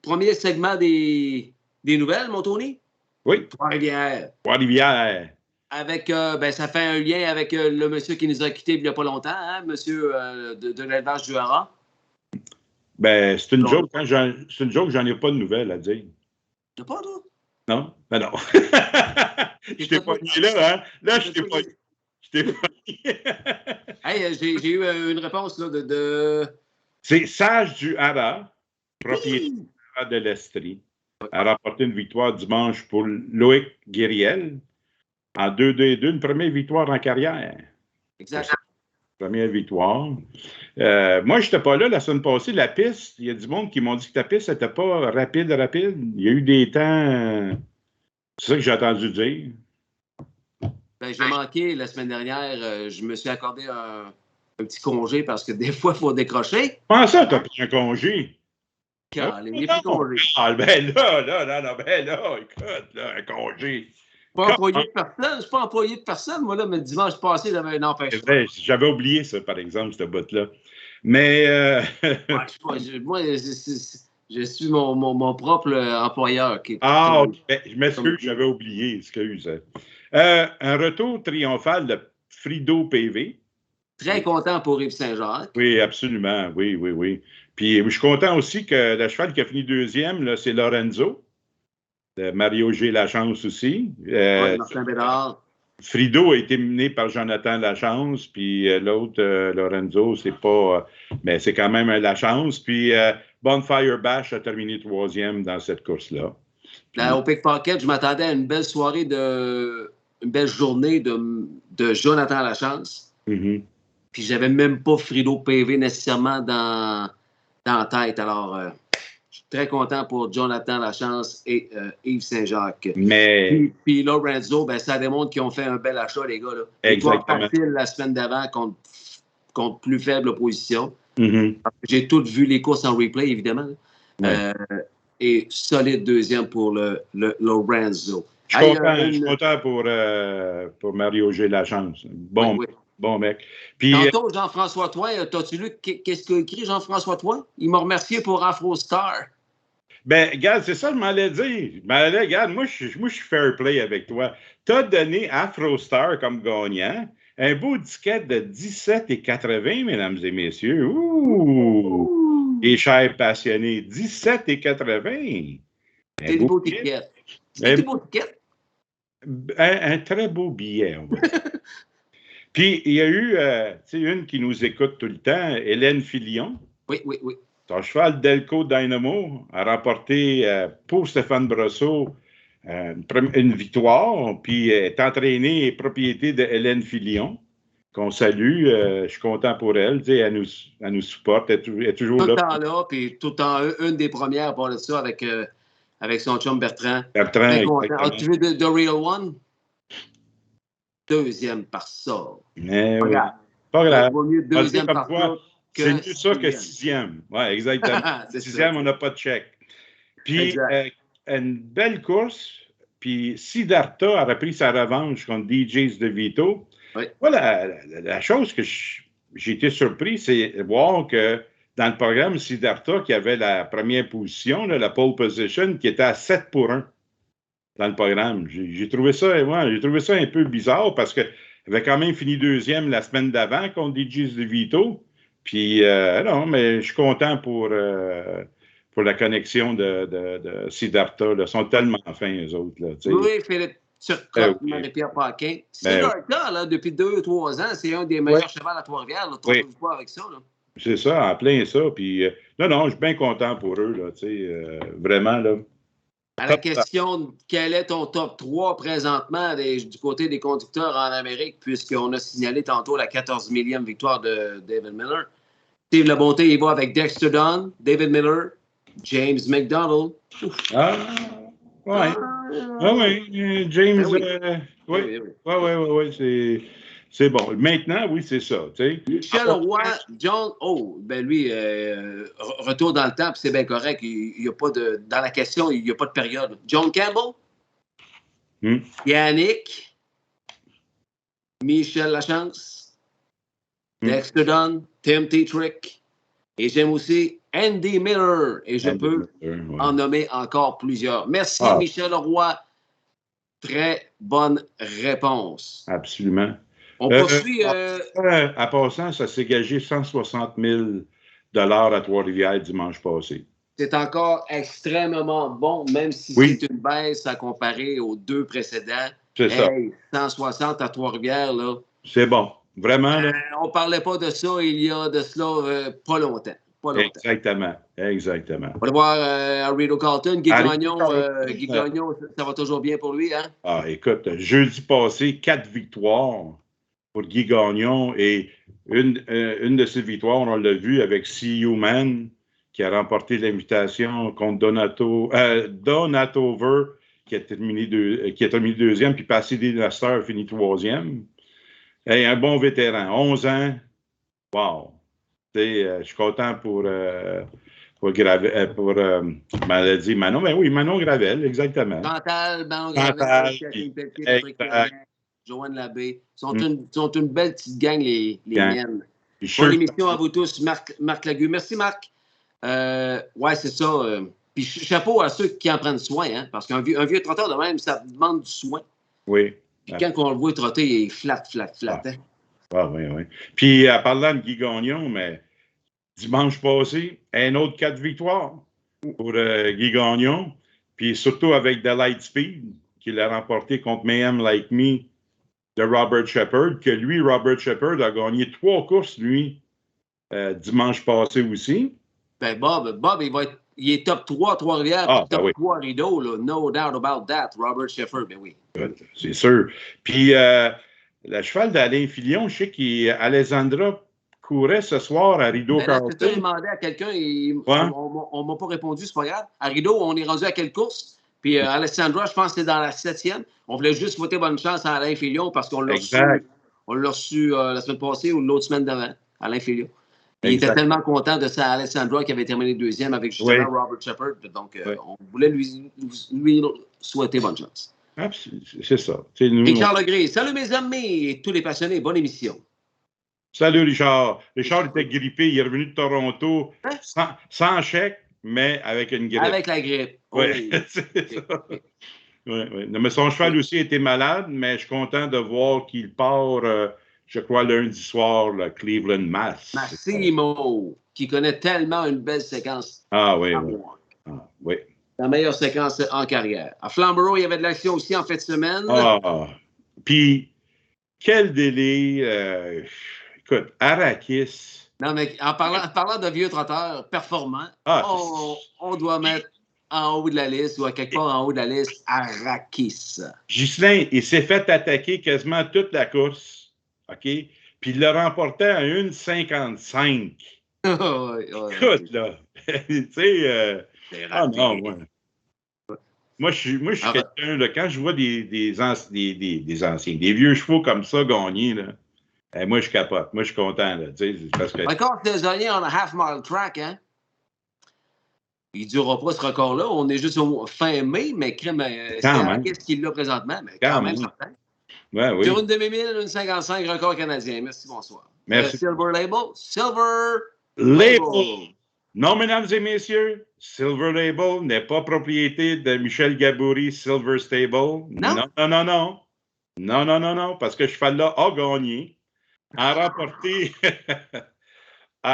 Premier segment des nouvelles, mon Tony? Oui. Trois-Rivières. Trois-Rivières. Avec, ça fait un lien avec le monsieur qui nous a quittés il n'y a pas longtemps, hein, monsieur de l'élevage du Hara. Ben, c'est une joke. C'est une joke, j'en ai pas de nouvelles à dire. T'as pas, toi? Non? Ben non. Je t'ai pas mis là, hein? Là, je t'ai pas Hey, j'ai eu une réponse là, de... C'est Sage du Hara, propriétaire de l'Estrie, a remporté une victoire dimanche pour Loïc Guériel. En 2-2-2, une première victoire en carrière. Exact. Première victoire. Moi, je n'étais pas là la semaine passée. La piste, il y a du monde qui m'ont dit que ta piste n'était pas rapide. Il y a eu des temps. C'est ça que j'ai entendu dire. Ben, j'ai manqué la semaine dernière. Je me suis accordé un petit congé parce que des fois, il faut décrocher. Comment ça, tu as pris un congé? Les petits congés. Ah, ben là, écoute, là, un congé. Pas employé de personne. Je ne suis pas employé de personne, moi, là, mais le dimanche passé, j'avais un empêchement. C'est vrai, j'avais oublié ça, par exemple, cette botte-là. Mais. Moi, je suis mon propre employeur. OK. Ben, je m'excuse, j'avais oublié, excuse. Un retour triomphal de Frido PV. Très content pour Yves Saint-Jacques. Oui, absolument. Oui. Puis je suis content aussi que le cheval qui a fini deuxième, là, c'est Lorenzo. De Mario G. Lachance aussi. Martin Bédard. Frido a été mené par Jonathan Lachance, puis l'autre, Lorenzo, c'est pas... mais c'est quand même un Lachance. Puis Bonfire Bash a terminé troisième dans cette course-là. Au Pickpocket, je m'attendais à une belle soirée une belle journée de Jonathan Lachance. Mm-hmm. Puis j'avais même pas Frido PV nécessairement dans la tête. Alors, je suis très content pour Jonathan Lachance et Yves Saint-Jacques. Mais... Puis Lorenzo, ben, ça démontre qu'ils ont fait un bel achat, les gars. Là. Exactement. Facile la semaine d'avant contre plus faible opposition. Mm-hmm. J'ai toutes vu les courses en replay, évidemment. Ouais. Et solide deuxième pour le Lorenzo. Je suis content pour Mario G. Lachance. Bon mec. Puis, tantôt, Jean-François Toin, t'as-tu lu qu'est-ce qu'a écrit Jean-François Toin? Il m'a remercié pour Afro Star. Ben, regarde, c'est ça que je m'allais dire. Regarde, moi, je suis fair play avec toi. T'as donné Afro Star comme gagnant. Un beau ticket de 17,80, mesdames et messieurs. Ouh! Les chers passionnés, 17,80. C'est des beaux tickets. C'est des beaux tickets. Un très beau billet, on va dire. Puis, il y a eu une qui nous écoute tout le temps, Hélène Filion. Oui. Son cheval Delco Dynamo a remporté pour Stéphane Brosseau une victoire, puis est entraînée et propriété de Hélène Filion, qu'on salue. Je suis content pour elle. Elle nous supporte. Elle est toujours tout là. Le temps là, puis tout le temps une des premières pour ça avec son chum Bertrand. Bertrand, as-tu vu The Real One? Deuxième par ça. Mais pas grave. Pas grave. Il vaut mieux deuxième par ça. C'est mieux ça que sixième. Oui, exactement. Sixième, on n'a pas de chèque. Puis, une belle course. Puis, Siddhartha a repris sa revanche contre DJs de Vito. Oui. Voilà, la chose que j'ai été surpris, c'est voir que dans le programme, Siddhartha, qui avait la première position, la pole position, qui était à 7 pour 1 dans le programme. J'ai trouvé ça un peu bizarre parce qu'il avait quand même fini deuxième la semaine d'avant contre DJs de Vito. Puis, non, mais je suis content pour la connexion de Siddhartha. Ils sont tellement fins, eux autres. Là, oui, Philippe Turcotte, Marie-Pierre Paquin. Siddhartha, là, depuis 2-3 ans, c'est un des meilleurs chevals à Trois-Rivières. Trompez-vous pas avec ça. Là. C'est ça, en plein ça. Puis, non, je suis bien content pour eux. Là, vraiment, là. À la question de quel est ton top 3 présentement du côté des conducteurs en Amérique, puisqu'on a signalé tantôt la 14 millième victoire de David Miller. Steve Labonté, il va avec Dexter Dunn, David Miller, James McDonald. Oui, James, oui, c'est bon. Maintenant, oui, c'est ça. Michel Roy, John, lui, retour dans le temps, puis c'est bien correct. Il y a pas dans la question, il n'y a pas de période. John Campbell, Yannick, Michel Lachance, Dexter Dunn, Tim Tetrick, et j'aime aussi Andy Miller, et je peux en nommer encore plusieurs. Merci, Michel Roy. Très bonne réponse. Absolument. On poursuit. En passant, ça s'est gagé 160 000 à Trois-Rivières dimanche passé. C'est encore extrêmement bon, même si c'est une baisse à comparer aux deux précédents. C'est ça. 160 à Trois-Rivières, là. C'est bon. Vraiment, là. On ne parlait pas de ça il y a de cela pas longtemps. Exactement. On va voir Rideau Carlton, Guy Gagnon, ça va toujours bien pour lui, hein? Écoute, jeudi passé, 4 victoires pour Guy Gagnon et une de ses victoires, on l'a vu avec CU Man qui a remporté l'invitation contre Donatover qui a terminé deuxième, puis passé des Lester fini troisième. Et un bon vétéran, 11 ans. Wow! Je suis content pour Manon. Ben oui, Manon Gravel, exactement. Chantal, Manon Gravel, Catherine Pelletier, Patrick Perrin, Joanne Labbé. Sont une belle petite gang, les miennes. Bonne émission à vous tous. Marc Lagu. Merci, Marc. C'est ça. Puis chapeau à ceux qui en prennent soin, hein, parce qu'un vieux trotteur de même, ça demande du soin. Oui. Puis quand on le voit trotter, il est flat. Hein. Oui. Puis, en parlant de Guy Gagnon, mais dimanche passé, un autre 4 victoires pour Guy Gagnon. Puis surtout avec The Lightspeed, qu'il a remporté contre Mayhem Like Me de Robert Shepard, que lui, Robert Shepard, a gagné 3 courses, lui, dimanche passé aussi. Ben Bob, il est top 3 à Trois-Rivières, top 3 à Rideau, là. No doubt about that, Robert Shepard, ben oui. C'est sûr. Puis, le cheval d'Alain Filion, je sais qu'Alessandra courait ce soir à Rideau Carlton. C'est ça, j'ai demandé à quelqu'un, on ne m'a pas répondu, c'est pas grave. À Rideau, on est rendu à quelle course? Puis Alessandra, je pense que c'est dans la 7e. On voulait juste souhaiter bonne chance à Alain Filion parce qu'on l'a reçu la semaine passée ou l'autre semaine d'avant, Alain Filion. Il était tellement content de ça, Alessandra, qui avait terminé 2e avec justement Robert Shepard. Donc, on voulait lui souhaiter bonne chance. C'est ça. Richard Legré, salut mes amis et tous les passionnés, bonne émission. Salut Richard. Richard était grippé, il est revenu de Toronto sans chèque, mais avec une grippe. Avec la grippe. Oui, c'est ça. Oui. Mais son cheval aussi était malade, mais je suis content de voir qu'il part je crois, lundi soir, le Cleveland Mass. Massimo, qui connaît tellement une belle séquence. Ah oui, oui. Ah, oui. La meilleure séquence en carrière. À Flamborough, il y avait de l'action aussi en fin de semaine. Ah, puis quel délai. Écoute, Arrakis. Non, mais en parlant de vieux trotteurs performants, on doit mettre en haut de la liste ou à quelque part en haut de la liste Arrakis. Ghislain, il s'est fait attaquer quasiment toute la course. OK? Puis il l'a remporté à 1,55. Écoute, là. Tu sais. Ah non, moi. Moi, je suis quelqu'un, là, quand je vois des anciens, des vieux chevaux comme ça gagner, là, moi, je capote. Moi, je suis content. Là, parce que... Record saisonnier on a half-mile track, hein? Il ne durera pas ce record-là. On est juste au fin mai, mais c'est Arrakis qui l'a présentement, mais quand même certain. Ouais, oui. Sur une demi-mille, une 55, record canadien. Merci, bonsoir. Merci. Silver Label. Silver Label. Non, mesdames et messieurs, Silver Label n'est pas propriété de Michel Gaboury Silver Stable. Non? Non, parce que ce cheval-là a gagné, a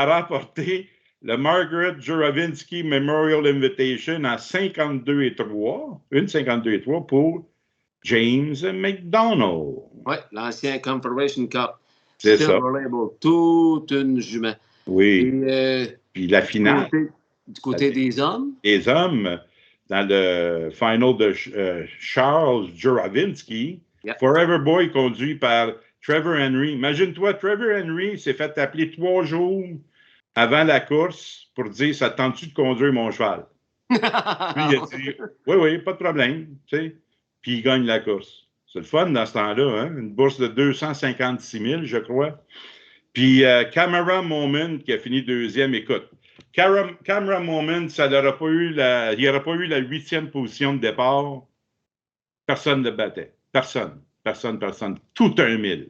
remporté le Margaret Juravinski Memorial Invitation à 52,3. Une 52,3 pour James McDonald. Oui, l'ancien Confederation Cup. C'est Silver ça. Label, toute une jument. Oui. Et, puis la finale. Du côté des hommes. Les hommes, dans le final de Charles Juravinski, Forever Boy conduit par Trevor Henry. Imagine-toi, Trevor Henry s'est fait appeler 3 jours avant la course pour dire « Ça te tente-tu de conduire mon cheval? » Puis il a dit « Oui, pas de problème. » Tu sais. Puis il gagne la course. C'est le fun dans ce temps-là, hein? Une bourse de 256 000, je crois. Puis Camera Moment, qui a fini deuxième, écoute, Camera Moment, il n'aurait pas eu la 8e position de départ. Personne ne le battait. Personne. Tout un 1000.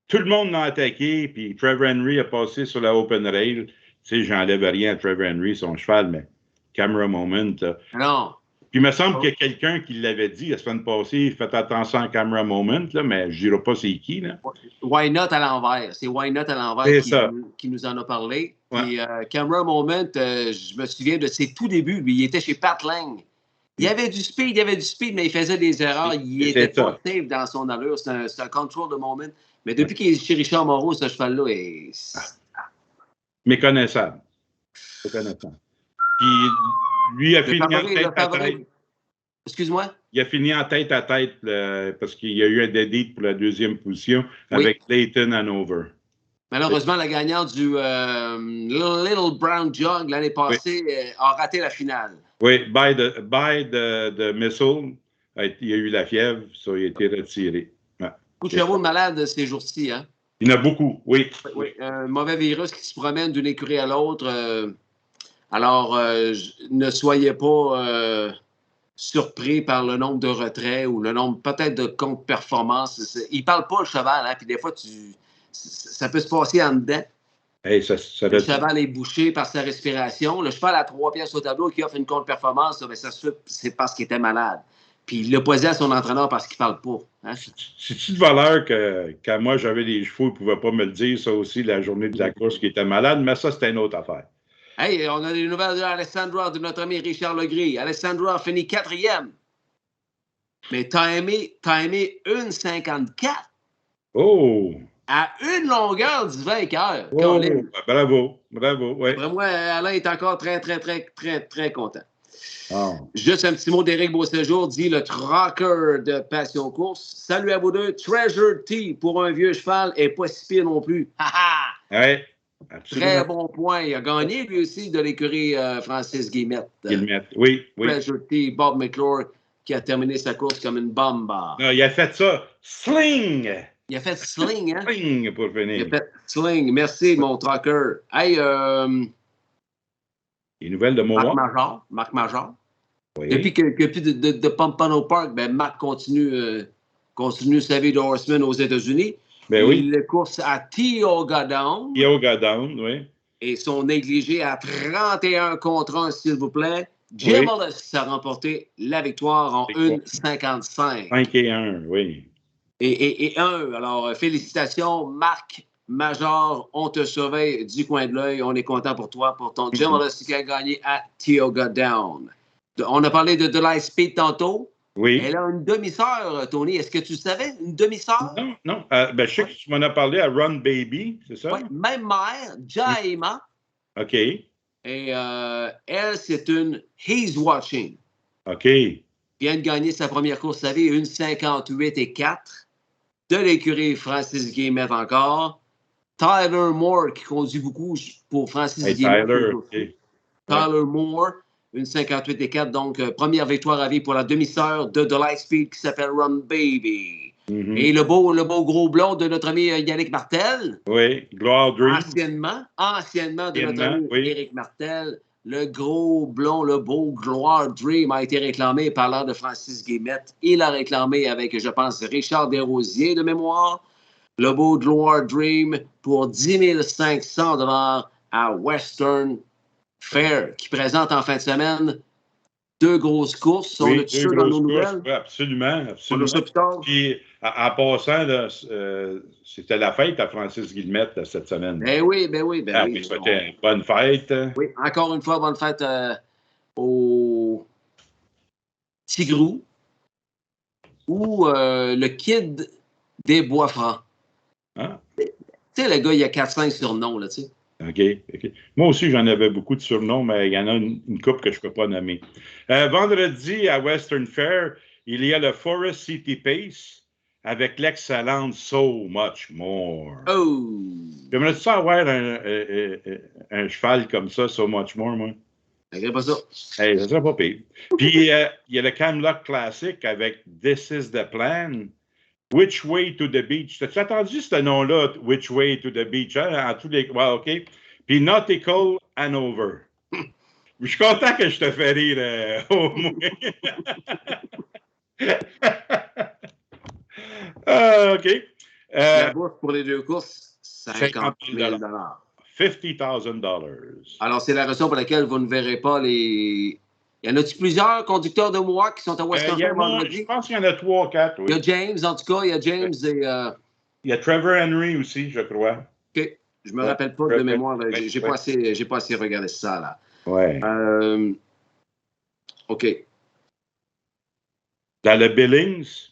Tout le monde l'a attaqué, puis Trevor Henry a passé sur la open rail. Tu sais, j'enlève rien à Trevor Henry, son cheval, mais Camera Moment. Non. Puis il me semble qu'il y a quelqu'un qui l'avait dit la semaine passée, faites attention à Camera Moment, là, mais je ne dirai pas c'est qui. Là. Why Not à l'envers. C'est Why Not à l'envers qui nous en a parlé. Ouais. Puis Camera Moment, je me souviens de ses tout débuts. Lui, il était chez Pat Lang. Il y avait du speed, mais il faisait des erreurs. Il était pas safe dans son allure. C'est un control de moment. Mais depuis qu'il est chez Richard Moreau, ce cheval-là est... Méconnaissable. Puis lui a fini en tête à tête. Excuse-moi? Il a fini en tête à tête parce qu'il y a eu un dédit pour la 2e position avec Leighton Hanover. Malheureusement, la gagnante du Little Brown Jug l'année passée a raté la finale. Oui, by the Missile, il a eu la fièvre, ça a été retiré. Ouais. Beaucoup de chevaux malades ces jours-ci, hein? Il y en a beaucoup, oui. Un mauvais virus qui se promène d'une écurie à l'autre. Alors, ne soyez pas surpris par le nombre de retraits ou le nombre peut-être de contre-performances. Il ne parle pas le cheval, hein? Puis des fois, ça peut se passer en dedans. Hey, le cheval est bouché par sa respiration. Le cheval a 3 pièces au tableau qui offre une contre-performance, mais ça c'est parce qu'il était malade. Puis il l'a posé à son entraîneur parce qu'il ne parle pas. Hein? C'est-tu de valeur que quand moi j'avais des chevaux, ils ne pouvaient pas me le dire, ça aussi, la journée de la course qui était malade, mais ça, c'était une autre affaire. Hey, on a des nouvelles d'Alessandra, de notre ami Richard Legris. Alessandra a fini 4e. Mais t'as aimé 1,54. Oh! À une longueur du vainqueur. Oh, bravo, ouais. Après moi, Alain est encore très, très, très, très, très content. Oh. Juste un petit mot d'Éric Beauséjour, dit le trucker de Passion Course. Salut à vous deux. Treasure T pour un vieux cheval et pas si pire non plus. Oui, absolument. Très bon point. Il a gagné lui aussi de l'écurie Francis Guillemette. Oui. Treasure T, Bob McClure, qui a terminé sa course comme une bombe. Non, il a fait ça. Sling! Il a fait sling, hein? Sling pour finir. Il a fait sling. Merci, mon trucker. Hey, les nouvelles de Montmartre. Marc Major. Oui. Depuis qu'il n'y a plus de Pompano Park, ben Marc continue sa vie de horseman aux États-Unis. Ben oui. Il course à Tioga Down. Oui. Et sont négligés à 31 contre 1, s'il vous plaît. Jim Ellis a remporté la victoire en 1,55. 5-1, oui. et 1. Alors, félicitations, Marc Major. On te surveille du coin de l'œil. On est content pour toi, pour ton Jim Oleszczyk qui a gagné à Tioga Down. On a parlé de Lightspeed tantôt. Oui. Elle a une demi-sœur, Tony. Est-ce que tu le savais? Une demi-sœur? Non, non. Ben, je sais que tu m'en as parlé à Run Baby, c'est ça? Oui, même mère, Jaima. OK. Et elle, c'est une He's Watching. OK. Vient de gagner sa première course sa vie, une 58 et 4. De l'écurie Francis Guillemette encore. Tyler Moore qui conduit beaucoup pour Francis Guillemette. Tyler Moore, une 58 et 4. Donc, première victoire à vie pour la demi-sœur de Lightspeed qui s'appelle Run Baby. Et le beau gros blond de notre ami Yannick Martel. Oui, Gloire Dream. Anciennement de notre ami Éric Martel. Le gros blond, le beau Gloire Dream a été réclamé par l'heure de Francis Guillemette. Il a réclamé avec, je pense, Richard Desrosiers de mémoire. Le beau Gloire Dream pour 10 500 $ à Western Fair, qui présente en fin de semaine 2 grosses courses. Oui, on a tout ça dans nos nouvelles. Oui, absolument. On a ça plus tard. Puis, en passant, là, c'était la fête à Francis Guillemette cette semaine. Ben oui. C'était une bonne fête. Oui, encore une fois, bonne fête au Tigrou ou le Kid des Bois-Francs. Hein? Tu sais, le gars, il y a 4-5 surnoms, là, tu sais. OK. Moi aussi, j'en avais beaucoup de surnoms, mais il y en a une couple que je ne peux pas nommer. Vendredi, à Western Fair, il y a le Forest City Pace avec l'excellente So Much More. Oh! J'aimerais ça avoir un cheval comme ça, So Much More, moi. Regarde pas ça. Hey, ça serait pas pire. Puis, il y a le Camelot Classic avec This is the Plan. Which Way to the Beach. T'as-tu entendu ce nom-là, Which Way to the Beach? Hein? En tous les... Ouais, OK. Puis Nautical Hanover. Je suis content que je te fais rire, au moins. OK. La bourse pour les 2 courses, 50 000 $. $50,000. Alors, c'est la raison pour laquelle vous ne verrez pas les... Y en a-tu plusieurs conducteurs de Mohawk qui sont à Western Fair vendredi? Je pense qu'il y en a 3 ou 4, oui. Il y a James, en tout cas. Il y a James et... Il y a Trevor Henry aussi, je crois. OK. Je me rappelle pas de mémoire. J'ai pas assez regardé ça, là. Ouais. OK. Dans le Billings,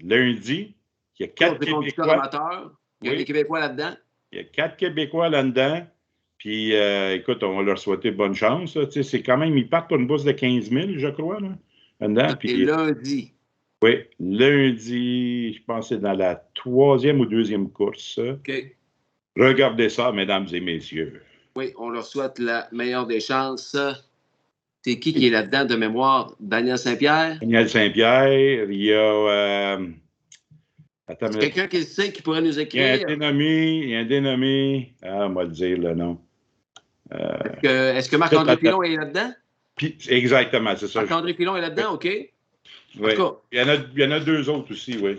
lundi, il y a 4 Québécois. Amateurs. Il y a des Québécois là-dedans. Il y a 4 Québécois là-dedans. Puis, écoute, on va leur souhaiter bonne chance. C'est quand même, ils partent pour une bourse de 15 000, je crois. Là, puis, et lundi. Oui, lundi, je pense que c'est dans la 3e ou 2e course. OK. Regardez ça, mesdames et messieurs. Oui, on leur souhaite la meilleure des chances. C'est qui est là-dedans de mémoire? Daniel Saint-Pierre? Daniel Saint-Pierre, il y a... Attends, quelqu'un qui le sait qui pourrait nous écrire? Il y a un dénommé. Ah, on va le dire le nom. Est-ce que Marc-André Pilon est là-dedans? Exactement, c'est ça. Marc-André Pilon est là-dedans, OK. Oui. Il y en a 2 autres aussi, oui.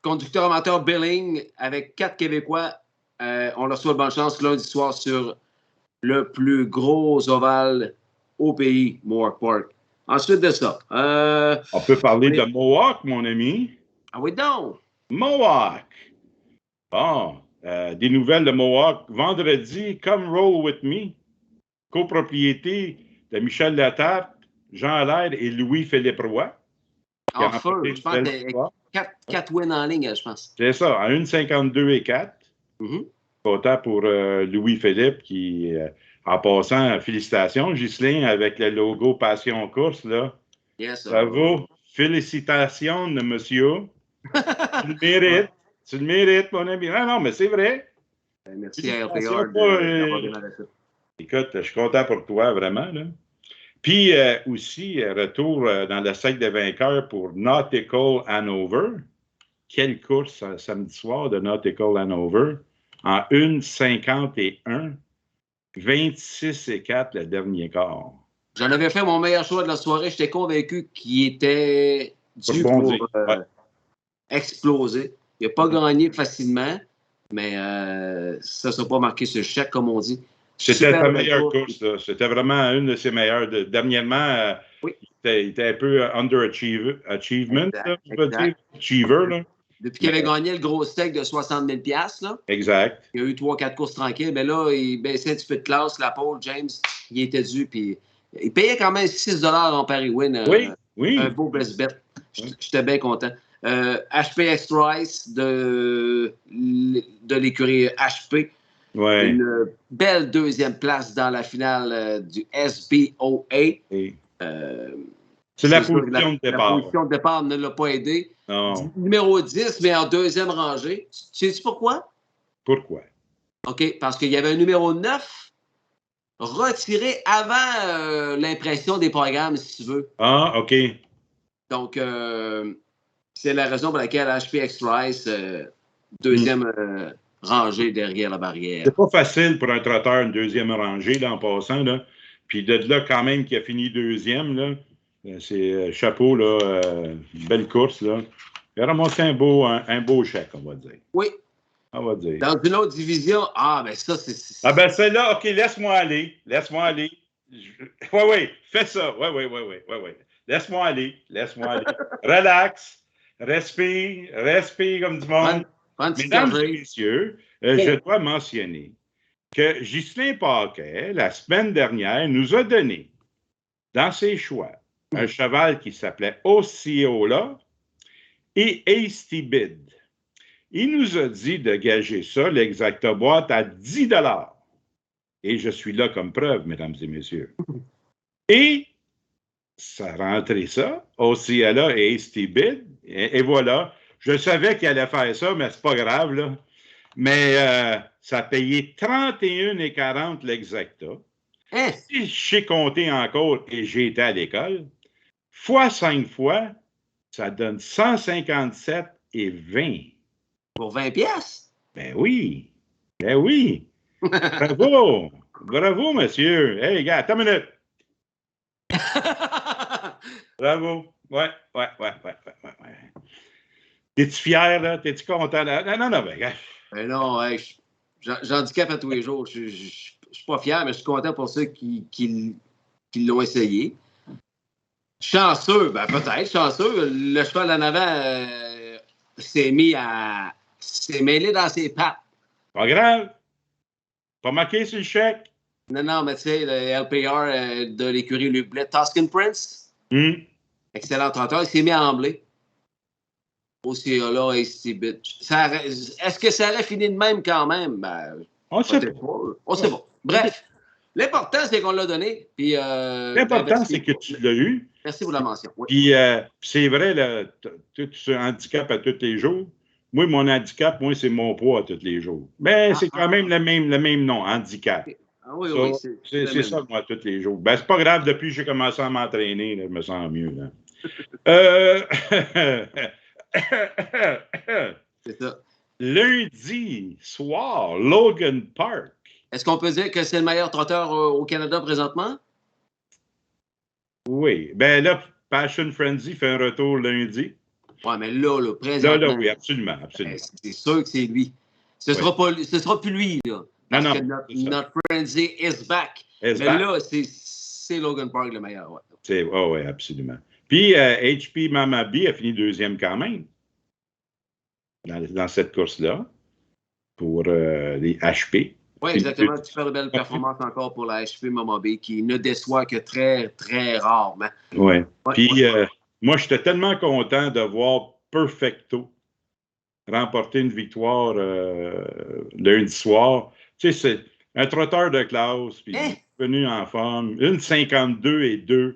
Conducteur amateur Billing avec 4 Québécois. On leur souhaite bonne chance lundi soir sur le plus gros ovale au pays, Mohawk Park. Ensuite de ça... on peut parler de Mohawk, mon ami. Ah oui, donc! Mohawk. Bon, des nouvelles de Mohawk. Vendredi, Come Roll With Me, copropriété de Michel Latarte, Jean Allaire et Louis-Philippe Roy. En feu, je pense que 4 wins en ligne, je pense. C'est ça, en 1,52 et 4. Content pour Louis-Philippe qui, en passant, félicitations, Ghislain, avec le logo Passion Course, là. Yes, bravo. Félicitations, monsieur. Tu le mérites, mon ami. Non, mais c'est vrai. Merci à RPR. Écoute, je suis content pour toi, vraiment. Là. Puis aussi, retour dans le sac de vainqueurs pour Nautical Hanover. Quelle course samedi soir de Nautical Hanover. En 1,51, 26 et 4 le dernier quart. J'en avais fait mon meilleur choix de la soirée. J'étais convaincu qu'il était dû pour exploser. Il n'a pas gagné facilement, mais ça ne sera pas marqué sur le chèque, comme on dit. C'était sa meilleure course. C'était vraiment une de ses meilleures. Dernièrement, il était un peu underachievement, on peut dire. Achiever, là. Depuis qu'il avait gagné le gros steak de 60 000 là. Exact. Il a eu 3-4 courses tranquilles, mais là, il baissait un petit peu de classe. La pole, James, il était dû, puis il payait quand même 6 en Paris-Win. Oui. Un beau best bet. J'étais bien content. HP Extra Ice de l'écurie HP. Ouais. Une belle deuxième place dans la finale du SBOA. C'est la position de départ. La position de départ ne l'a pas aidé. Non. Numéro 10, mais en deuxième rangée. Sais-tu pourquoi? Pourquoi? OK, parce qu'il y avait un numéro 9 retiré avant l'impression des programmes, si tu veux. Ah, OK. Donc, c'est la raison pour laquelle HP Extra Ice, deuxième rangée derrière la barrière. C'est pas facile pour un trotteur, une deuxième rangée, là, en passant. Là. Puis de là, quand même, qui a fini deuxième, là, c'est chapeau, là, belle course. Là. Il a ramassé un beau chèque, on va dire. Oui. On va dire. Dans une autre division, ben ça, c'est... Ah ben celle-là, OK, laisse-moi aller. Oui, fais ça. Oui. Laisse-moi aller. Relax. Respire comme du monde. Mesdames et messieurs, je dois mentionner que Ghislain Paquet, la semaine dernière, nous a donné, dans ses choix, un cheval qui s'appelait Osceola et Hasty Bid. Il nous a dit de gager ça, l'exactoboîte, à 10 $. Et je suis là comme preuve, mesdames et messieurs. Et ça a rentré ça, Osceola et Hasty Bid. Et voilà. Je savais qu'il allait faire ça, mais c'est pas grave, là. Mais ça a payé 31,40 l'exacta. Si je sais compter encore, et j'ai été à l'école, fois 5 fois, ça donne 157,20. Pour 20 pièces? Ben oui. Bravo, monsieur. Hey, gars, attends une minute. Bravo. Ouais. T'es-tu fier, là? T'es-tu content, là? Non, ben, gars. Ben non, j'handicape à tous les jours. Je suis pas fier, mais je suis content pour ceux qui l'ont essayé. Chanceux, ben peut-être, chanceux. Le cheval en avant s'est mêlé dans ses pattes. Pas grave. Pas marqué sur le chèque. Non, mais tu sais, le LPR de l'écurie Luc Blais, Tuscan Prince, excellent trotteur, il s'est mis à embler. Aussi, là, est-ce que ça aurait fini de même quand même? Ben, on sait pas. On sait pas. Bref, l'important, c'est qu'on l'a donné. L'important, c'est que tu l'as eu. Merci pour la mention. Oui. Puis, c'est vrai, là, tout ce handicap à tous les jours. Moi, mon handicap, c'est mon poids à tous les jours. Mais c'est quand même le même nom, handicap. Ah oui, c'est ça, moi, tous les jours. Ben, c'est pas grave, depuis que j'ai commencé à m'entraîner, là, je me sens mieux. Là. C'est ça. Lundi soir, Logan Park. Est-ce qu'on peut dire que c'est le meilleur trotteur au Canada présentement? Oui. Ben là, Passion Frenzy fait un retour lundi. Oui, mais là, présentement. Là, oui, absolument. Ben, c'est sûr que c'est lui. Ce sera plus lui, là. Parce que notre Frenzy is back. Mais là, c'est Logan Park le meilleur. Ouais. Oui, absolument. Puis, HP Mama B a fini deuxième quand même dans cette course-là pour les HP. Oui, exactement. Super belle performance encore pour la HP Mama B qui ne déçoit que très, très rarement. Oui. Puis, moi, j'étais tellement content de voir Perfecto remporter une victoire lundi soir. Tu sais, c'est un trotteur de classe, puis venu en forme. 1,52,2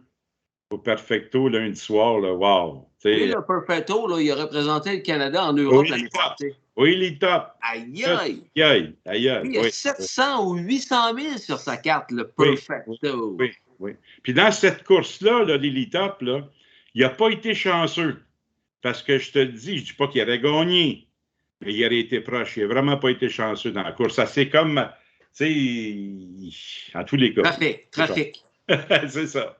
au Perfecto lundi soir, là, wow. Oui, le Perfecto, là, il a représenté le Canada en Europe l'année passée. Oui, il est top. Aïe! Il y a 700 ou 800 000 sur sa carte, le Perfecto. Oui. Puis dans cette course-là, l'Elite Top, là, il n'a pas été chanceux. Parce que je te le dis, je ne dis pas qu'il aurait gagné, mais il aurait été proche. Il n'a vraiment pas été chanceux dans la course. C'est comme, tu sais, en tous les cas. Trafic. C'est ça.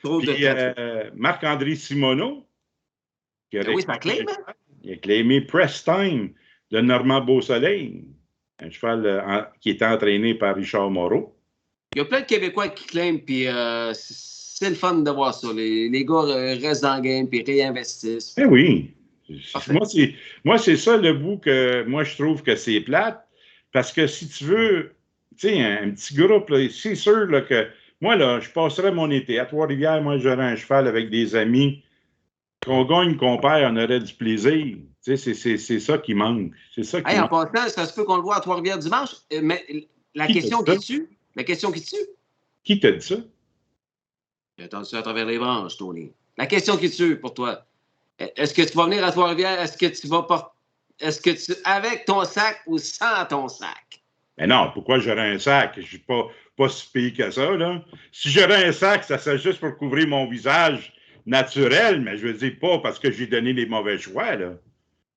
Puis Marc-André Simoneau, qui a il a claimé Press Time de Normand Beausoleil, un cheval qui était entraîné par Richard Moreau. Il y a plein de Québécois qui claiment, puis c'est le fun de voir ça. Les gars restent dans le game, puis réinvestissent. Oui, Parfait. Moi, c'est ça le bout que moi, je trouve que c'est plate. Parce que si tu veux, tu sais, un petit groupe, là, c'est sûr là, que moi, là, je passerais mon été à Trois-Rivières. Moi, j'aurais un cheval avec des amis. Qu'on gagne, qu'on perd, on aurait du plaisir. Tu sais, c'est ça qui manque. C'est ça qui Hey, en manque. passant, ça se peut qu'on le voit à Trois-Rivières dimanche, mais la Qui question t'a qui dit ça? tue, la question qui tue, Qui t'a dit ça? j'ai entendu ça à travers les branches, Tony. La question qui tue pour toi, est-ce que tu vas venir à Trois-Rivières? Est-ce que tu vas pas. Est-ce que tu. Avec ton sac ou sans ton sac? Mais non, pourquoi j'aurais un sac? Je ne suis pas si pire que ça, là. Si j'aurais un sac, ça serait juste pour couvrir mon visage naturel, mais je veux dire pas parce que j'ai donné les mauvais choix, là.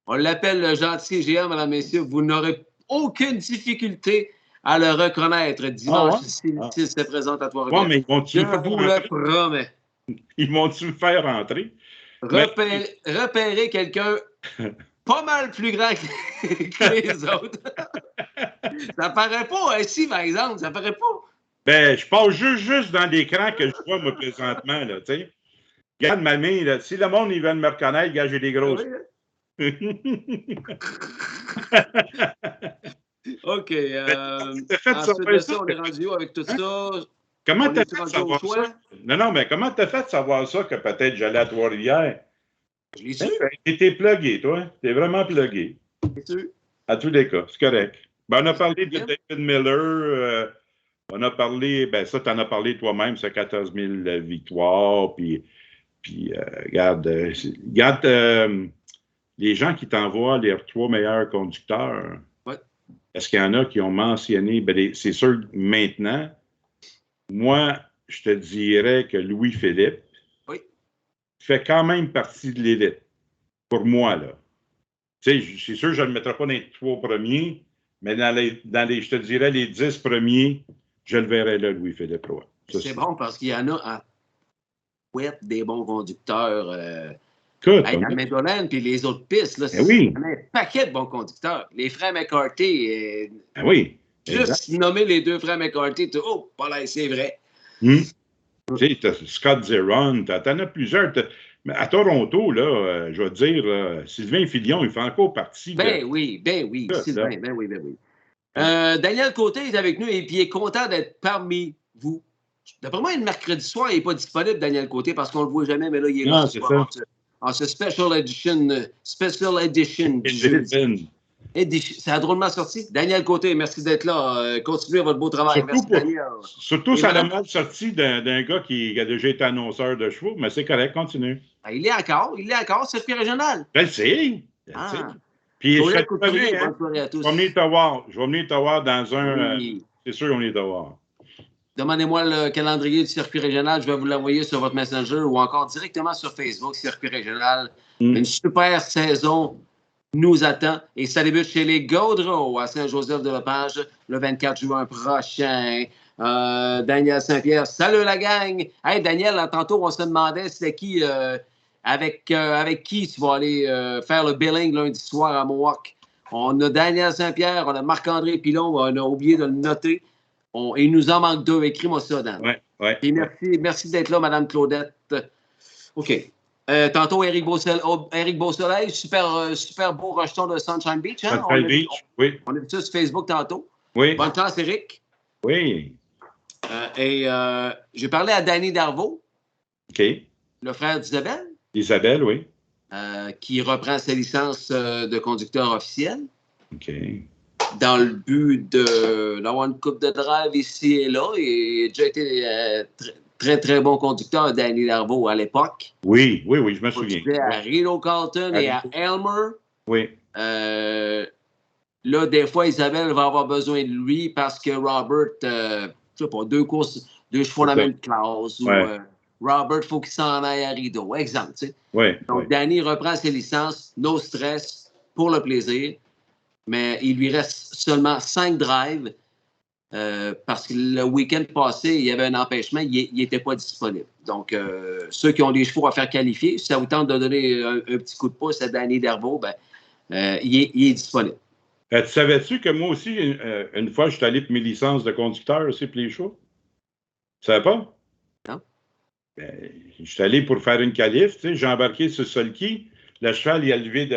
On l'appelle le gentil géant, mesdames, messieurs. Vous n'aurez aucune difficulté à le reconnaître dimanche s'il se présente à Trois-Rivières. Ouais, mais Je vous le promets. Ils vont-tu me faire rentrer? Repérer quelqu'un pas mal plus grand que les autres. Ça paraît pas ici, par exemple. Ça paraît pas. Ben, je passe juste dans l'écran que je vois, moi, présentement, là, tu sais. Regarde ma main, là. Si le monde, ils veulent me reconnaître, regarde, j'ai des grosses. OK. T'as fait Ensuite de ça, on est rendu où avec tout ça? Comment On t'as est fait rendu savoir au choix? ça? Non, mais comment t'as fait savoir ça que peut-être j'allais à Trois-Rivières? Je l'ai su. T'es plugué, toi. T'es vraiment plugué. À tous les cas, c'est correct. Ben, on a parlé de David Miller. On a parlé, ben ça, t'en as parlé toi-même, c'est 14 000 victoires. Puis regarde, les gens qui t'envoient les 3 meilleurs conducteurs, ouais. Est-ce qu'il y en a qui ont mentionné, ben, c'est sûr, maintenant, moi, je te dirais que Louis-Philippe fait quand même partie de l'élite. Pour moi, là. Tu sais, c'est sûr que je ne le mettrai pas dans les 3 premiers, mais dans les je te dirais, les 10 premiers, je le verrais là, Louis-Philippe Roy. C'est bon parce qu'il y en a à des bons conducteurs. Écoute, dans Medolène puis les autres pistes, là, oui. Il y en a un paquet de bons conducteurs. Les frères McCarthy, oui. Juste nommer les 2 frères McCarthy, pas là, c'est vrai. Tu sais, t'as Scott Zeron, t'en as plusieurs. Mais à Toronto, là, je vais te dire, Sylvain Filion, il fait encore partie oui, Sylvain, ben oui. Daniel Côté est avec nous et puis il est content d'être parmi vous. D'après moi, le mercredi soir, il n'est pas disponible, Daniel Côté, parce qu'on ne le voit jamais, mais là, il est là. Non, c'est ça. En ce special edition du jeudi. Ça a drôlement sorti. Daniel Côté, merci d'être là. Continuez votre beau travail. Merci, Daniel. Surtout, ça a mal sorti d'un gars qui a déjà été annonceur de chevaux, mais c'est correct, continue. Il est encore, circuit régional. Je le sais. Puis je vais venir te voir dans un... c'est sûr qu'on est de voir. Demandez-moi le calendrier du circuit régional. Je vais vous l'envoyer sur votre Messenger ou encore directement sur Facebook, circuit régional. Une super saison nous attend. Et ça débute chez les Gaudreaux à Saint-Joseph-de-Lepage le 24 juin prochain. Daniel Saint-Pierre, salut la gang! Hey Daniel, tantôt on se demandait c'était qui, avec qui tu vas aller faire le billing lundi soir à Mohawk. On a Daniel Saint-Pierre, on a Marc-André Pilon, on a oublié de le noter. Il nous en manque 2. Écris-moi ça, Dan. Et merci d'être là, Mme Claudette. OK. Tantôt, Éric Beausoleil, super beau rejeton de Sunshine Beach. Hein? Sunshine Beach, oui. On a vu ça sur Facebook tantôt. Oui. Bonne chance, Éric. Oui. J'ai parlé à Danny Darvaux. OK. Le frère d'Isabelle. Isabelle, oui. Qui reprend sa licence de conducteur officiel. OK. Dans le but d'avoir une coupe de drive ici et là. Il a déjà été très, très bon conducteur, Danny Darvaux, à l'époque. Oui, je me souviens. À Reno Carlton et à Elmer. Oui. Là, des fois, Isabelle va avoir besoin de lui parce que Robert, je sais pas, 2 chevaux dans la même classe. Ou Robert, il faut qu'il s'en aille à Rideau. Exemple, tu sais. Donc, Danny reprend ses licences, no stress, pour le plaisir. Mais il lui reste seulement 5 drives parce que le week-end passé, il y avait un empêchement, il n'était pas disponible. Donc, ceux qui ont des chevaux à faire qualifier, si ça vous tente de donner un petit coup de pouce à Danny Darvaux, il est disponible. Tu savais-tu que moi aussi, une fois, je suis allé pour mes licences de conducteur aussi pour les chevaux? Tu savais pas? Non. Je suis allé pour faire une qualif, tu sais, j'ai embarqué sur Sulky. le cheval, il a levé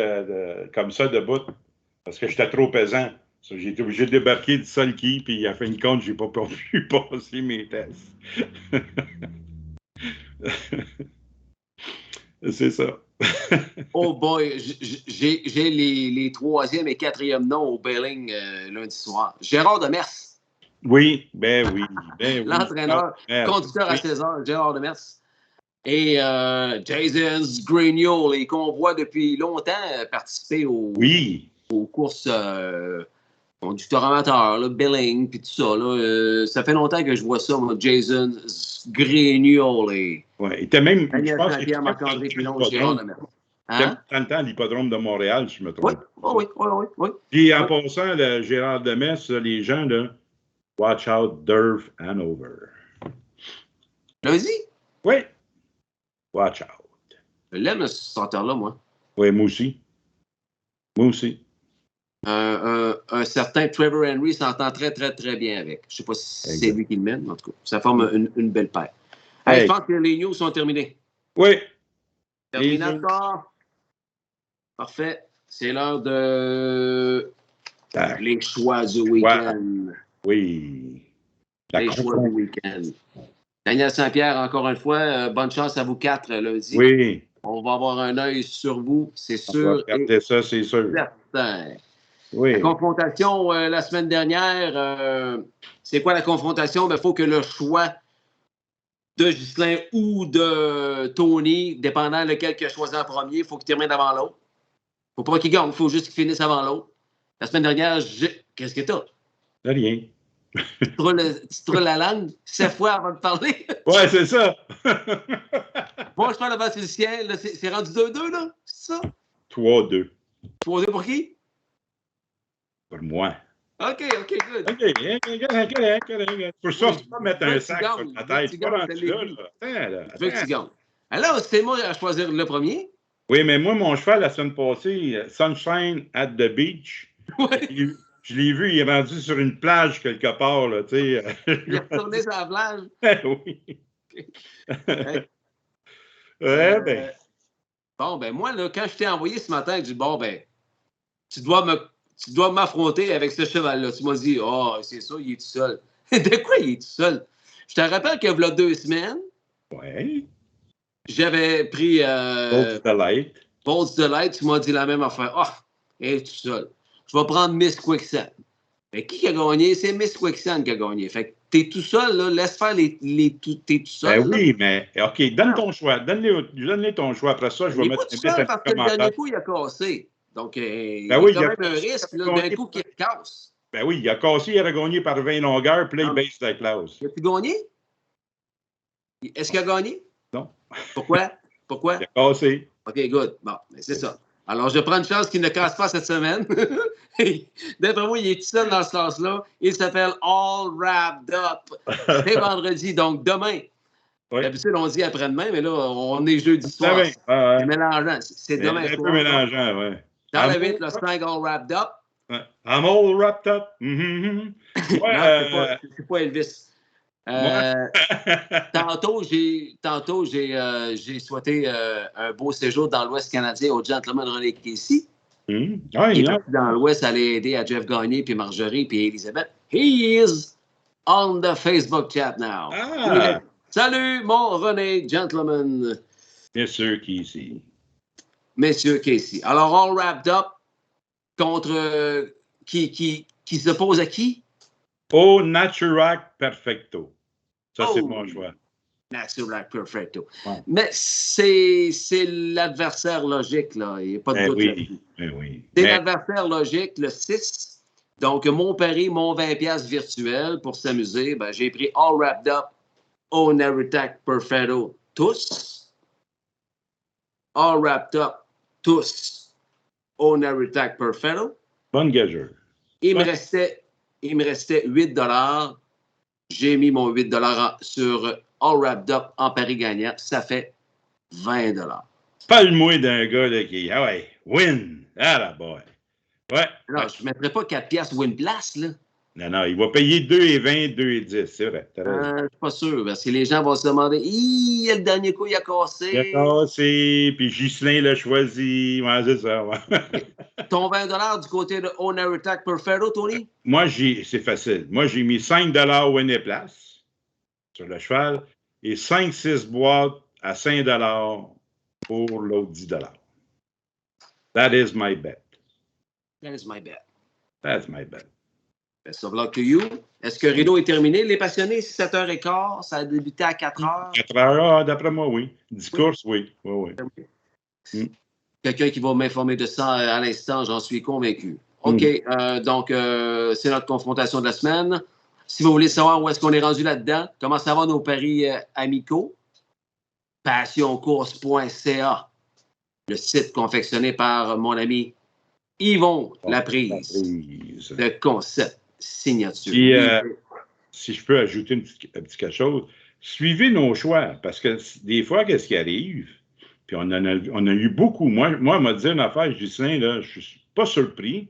comme ça debout parce que j'étais trop pesant. J'ai été obligé de débarquer du sulky, puis à fin de compte, j'ai pas pu passer mes tests. C'est ça. Oh boy, j'ai les 3e et 4e noms au Belling lundi soir. Gérard Demers. Oui, ben oui. L'entraîneur, conducteur à 16 heures, Gérard Demers. Et Jason Grignol, qu'on voit depuis longtemps participer aux courses conducteurs amateurs, là, Belling, puis tout ça. Là, ça fait longtemps que je vois ça, moi, Jason Grignol. Oui, il était même. Daniel Saint-Pierre, Marc-André Pilon, Gérard Demers. Hein? Dans le temps, l'hippodrome de Montréal, si je me trompe. Oui. Puis en passant, le Gérard Demers, les gens, là, watch out, Durf Hanover. Lundi? Oui. Watch out. Je l'aime, ce chanteur-là, moi. Oui, moi aussi. Un certain Trevor Henry s'entend très, très, très bien avec. Je ne sais pas si c'est lui qui le mène, mais en tout cas, ça forme une belle paire. Hey, je pense que les news sont terminés. Oui. Terminator. Parfait. C'est l'heure de les choix du week-end. Oui. Les choix du week-end. Daniel Saint-Pierre, encore une fois, bonne chance à vous 4 lundi. Oui. On va avoir un œil sur vous, c'est sûr. On va regarder ça, c'est sûr. Certain. Oui. La confrontation la semaine dernière, c'est quoi la confrontation? Il faut que le choix de Ghislain ou de Tony, dépendant lequel qu'il a choisi en premier, il faut qu'il termine avant l'autre. Il ne faut pas qu'il gagne, il faut juste qu'il finisse avant l'autre. La semaine dernière, qu'est-ce que t'as? Rien. Tu trouves la langue 7 fois avant de parler? Ouais, c'est ça. Moi, je parle avant sur le ciel. C'est rendu 2-2, là? C'est ça? 3-2. 3-2 pour qui? Pour moi. OK, good. OK. Pour ça, tu peux mettre un sac sur ta tête. Je veux que tu gagnes. Alors, c'est moi à choisir le premier. Oui, mais moi, mon cheval, la semaine passée, Sunshine at the Beach, je l'ai vu, il est rendu sur une plage quelque part, là, tu sais. Il est retourné sur la plage? Oui. Ben. Bon, ben moi, là, quand je t'ai envoyé ce matin, je dis, bon, ben, tu dois m'affronter avec ce cheval-là. Tu m'as dit, c'est ça, il est tout seul. De quoi il est tout seul? Je te rappelle qu'il y a 2 semaines, j'avais pris Bolts Delight. Tu m'as dit la même affaire. Il est tout seul. Je vais prendre Miss Quicksand. Mais qui a gagné? C'est Miss Quicksand qui a gagné. Fait que t'es tout seul, là. Laisse faire t'es tout seul. Ben oui, mais OK, donne ton choix. Donne-les ton choix. Après ça, je vais mettre tout seul parce que le dernier coup, il a cassé. Donc, il y a quand même un risque, là, d'un coup, qu'il casse. Ben oui, il a cassé, il a gagné par 20 longueurs, puis là, il baisse la classe. As-tu gagné? Est-ce qu'il a gagné? Non. Pourquoi? Il a cassé. OK, good. Bon, mais c'est ça. Alors, je prends une chance qu'il ne casse pas cette semaine. D'après moi, il est tout seul dans ce sens-là. Il s'appelle All Wrapped Up. C'est vendredi, donc demain. D'habitude, on dit après-demain, mais là, on est jeudi soir. C'est mélangeant. C'est demain soir. C'est un peu mélangeant, oui. Dans le 8, le 5 All Wrapped Up. I'm all wrapped up. Non, c'est pas Elvis. Tantôt, j'ai souhaité un beau séjour dans l'Ouest canadien au gentleman René Casey. Il est parti dans l'Ouest, aller aider à Jeff Gagné, puis Marjorie, puis Elisabeth. He is on the Facebook chat now. Salut, mon René, gentleman. Monsieur Casey. Monsieur Casey. Alors, All Wrapped Up contre qui s'oppose à qui? Au Naturac Perfecto. Ça, c'est mon choix. Naturac Perfecto. Ouais. Mais c'est l'adversaire logique, là. Il n'y a pas de doute là-dessus. C'est l'adversaire logique, le 6. Donc, mon pari, mon 20$ virtuel pour s'amuser, ben, j'ai pris All Wrapped Up au Naturac Perfecto. Tous. All Wrapped Up. Tous. Au Naturac Perfecto. Bonne gageure. Il me restait 8$. J'ai mis mon 8$ sur All Wrapped Up en pari gagnant. Ça fait 20$. Parle-moi d'un gars là, qui... Ah ouais, win! Ah la boy! Ouais. Alors, je ne mettrais pas 4$ win place, là. Non, il va payer 2,20, 2,10. C'est vrai. Je suis pas sûr, parce que les gens vont se demander, le dernier coup, il a cassé. Il a cassé, puis Ghislain l'a choisi. Ouais, c'est ça. Ouais. Ton 20 du côté de Owner Attack Perfero, Tony? Moi, c'est facile. Moi, j'ai mis 5 au Winnéplace sur le cheval et 5-6 boîtes à 5 pour l'autre 10 That is my bet. That is my bet. That's my bet. Best of luck to you. Est-ce que Rideau est terminé? Les passionnés, c'est 7h15. Ça a débuté à 4h. 4h, d'après moi, oui. 10 courses, oui. Oui. Quelqu'un qui va m'informer de ça à l'instant, j'en suis convaincu. OK, donc c'est notre confrontation de la semaine. Si vous voulez savoir où est-ce qu'on est rendu là-dedans, comment ça va nos paris amicaux? Passioncourse.ca, le site confectionné par mon ami Yvon Laprise, de Concept Signature. Puis, si je peux ajouter un petit quelque chose, suivez nos choix, parce que des fois, qu'est-ce qui arrive? Puis on a eu beaucoup. Moi, on m'a dit une affaire, je dis, là, je suis pas surpris,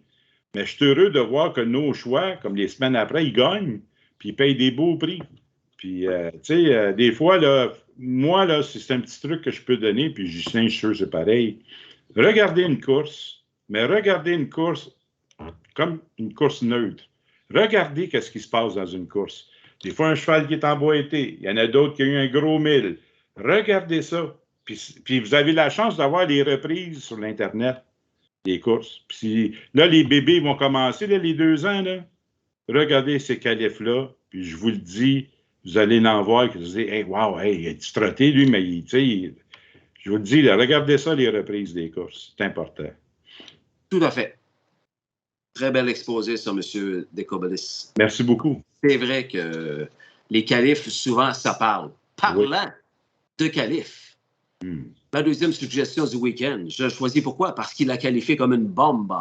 mais je suis heureux de voir que nos choix, comme les semaines après, ils gagnent, puis ils payent des beaux prix. Puis, tu sais, des fois, là, moi, là, c'est un petit truc que je peux donner, puis Justin, je suis sûr, c'est pareil. Regardez une course, mais regardez une course comme une course neutre. Regardez qu'est-ce qui se passe dans une course. Des fois, un cheval qui est emboîté. Il y en a d'autres qui ont eu un gros mille. Regardez ça. Puis vous avez la chance d'avoir les reprises sur l'Internet des courses. Puis là, les bébés vont commencer, là, les 2 ans. Là. Regardez ces qualifs-là. Puis je vous le dis, vous allez l'en voir. Vous allez dire, hey, wow, hey, il a trotté, lui, mais tu sais, je vous le dis, là, regardez ça, les reprises des courses. C'est important. Tout à fait. Très bel exposé, ça, M. Decobelis. Merci beaucoup. C'est vrai que les qualifs, souvent, ça parle. Parlant de qualifs, ma deuxième suggestion du week-end, je choisis pourquoi? Parce qu'il a qualifié comme une bombe.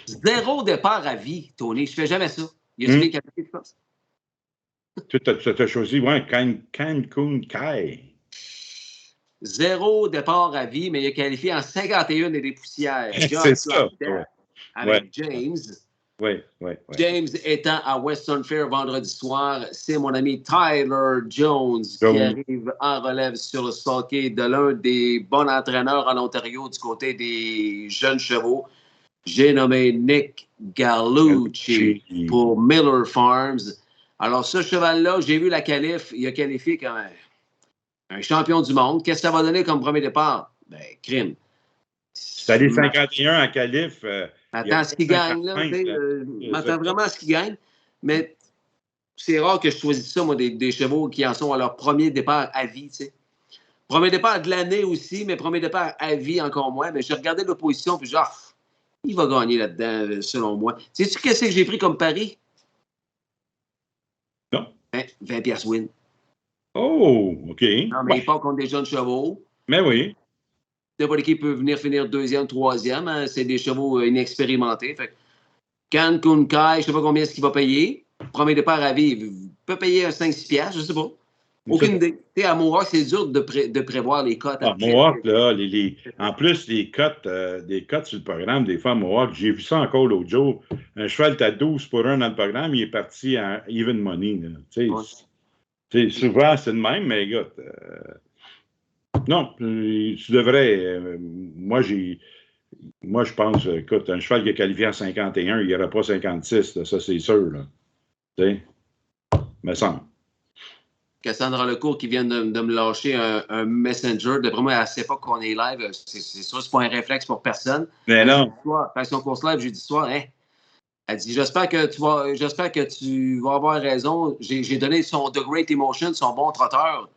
0 départ à vie, Tony. Je fais jamais ça. Il y a des qualifiés, je pense. Tu as choisi, Cancun Kai. 0 départ à vie, mais il a qualifié en 51 et des poussières. C'est ça. Avec James. Oui. James étant à Western Fair vendredi soir, c'est mon ami Tyler Jones qui arrive en relève sur le sulky de l'un des bons entraîneurs en Ontario du côté des jeunes chevaux. J'ai nommé Nick Gallucci pour Miller Farms. Alors, ce cheval-là, j'ai vu la qualif, il a qualifié comme un champion du monde. Qu'est-ce que ça va donner comme premier départ? Ben, crime. C'est allé 51 en qualif. Attends à ce qu'il gagne, là. M'attends vraiment à ce qu'il gagne. Mais c'est rare que je choisisse ça, moi, des chevaux qui en sont à leur premier départ à vie, tu sais. Premier départ de l'année aussi, mais premier départ à vie encore moins. Mais j'ai regardé l'opposition, puis genre, il va gagner là-dedans, selon moi. Sais-tu qu'est-ce que j'ai pris comme pari? Non. 20 piastres win. Oh, OK. Non, mais il part contre des jeunes chevaux. Mais oui. N'importe qui peut venir finir deuxième, troisième. Hein. C'est des chevaux inexpérimentés. Fait Cancun Kai, je ne sais pas combien est-ce qu'il va payer. Premier départ à vie, il peut payer un 5-6 piastres, je ne sais pas. Aucune idée. À Mohawk, c'est dur de prévoir les cotes. Mohawk, là, en plus, les cotes sur le programme, des fois, à Mohawk, j'ai vu ça encore l'autre jour. Un cheval est à 12 pour 1 dans le programme, il est parti en even money. Souvent, c'est le même, mais écoute... non, tu devrais... moi, je pense, écoute, un cheval qui est qualifié en 51, il n'y aura pas 56, là, ça, c'est sûr. Là. Tu sais, me semble. Cassandra Lecourt qui vient de me lâcher un messenger. D'après moi, elle ne sait pas qu'on est live. C'est sûr, c'est pas un réflexe pour personne. Mais non. Passion course live, jeudi soir, hein? Elle dit, j'espère que tu vas avoir raison. J'ai donné son The Great Emotion, son bon trotteur,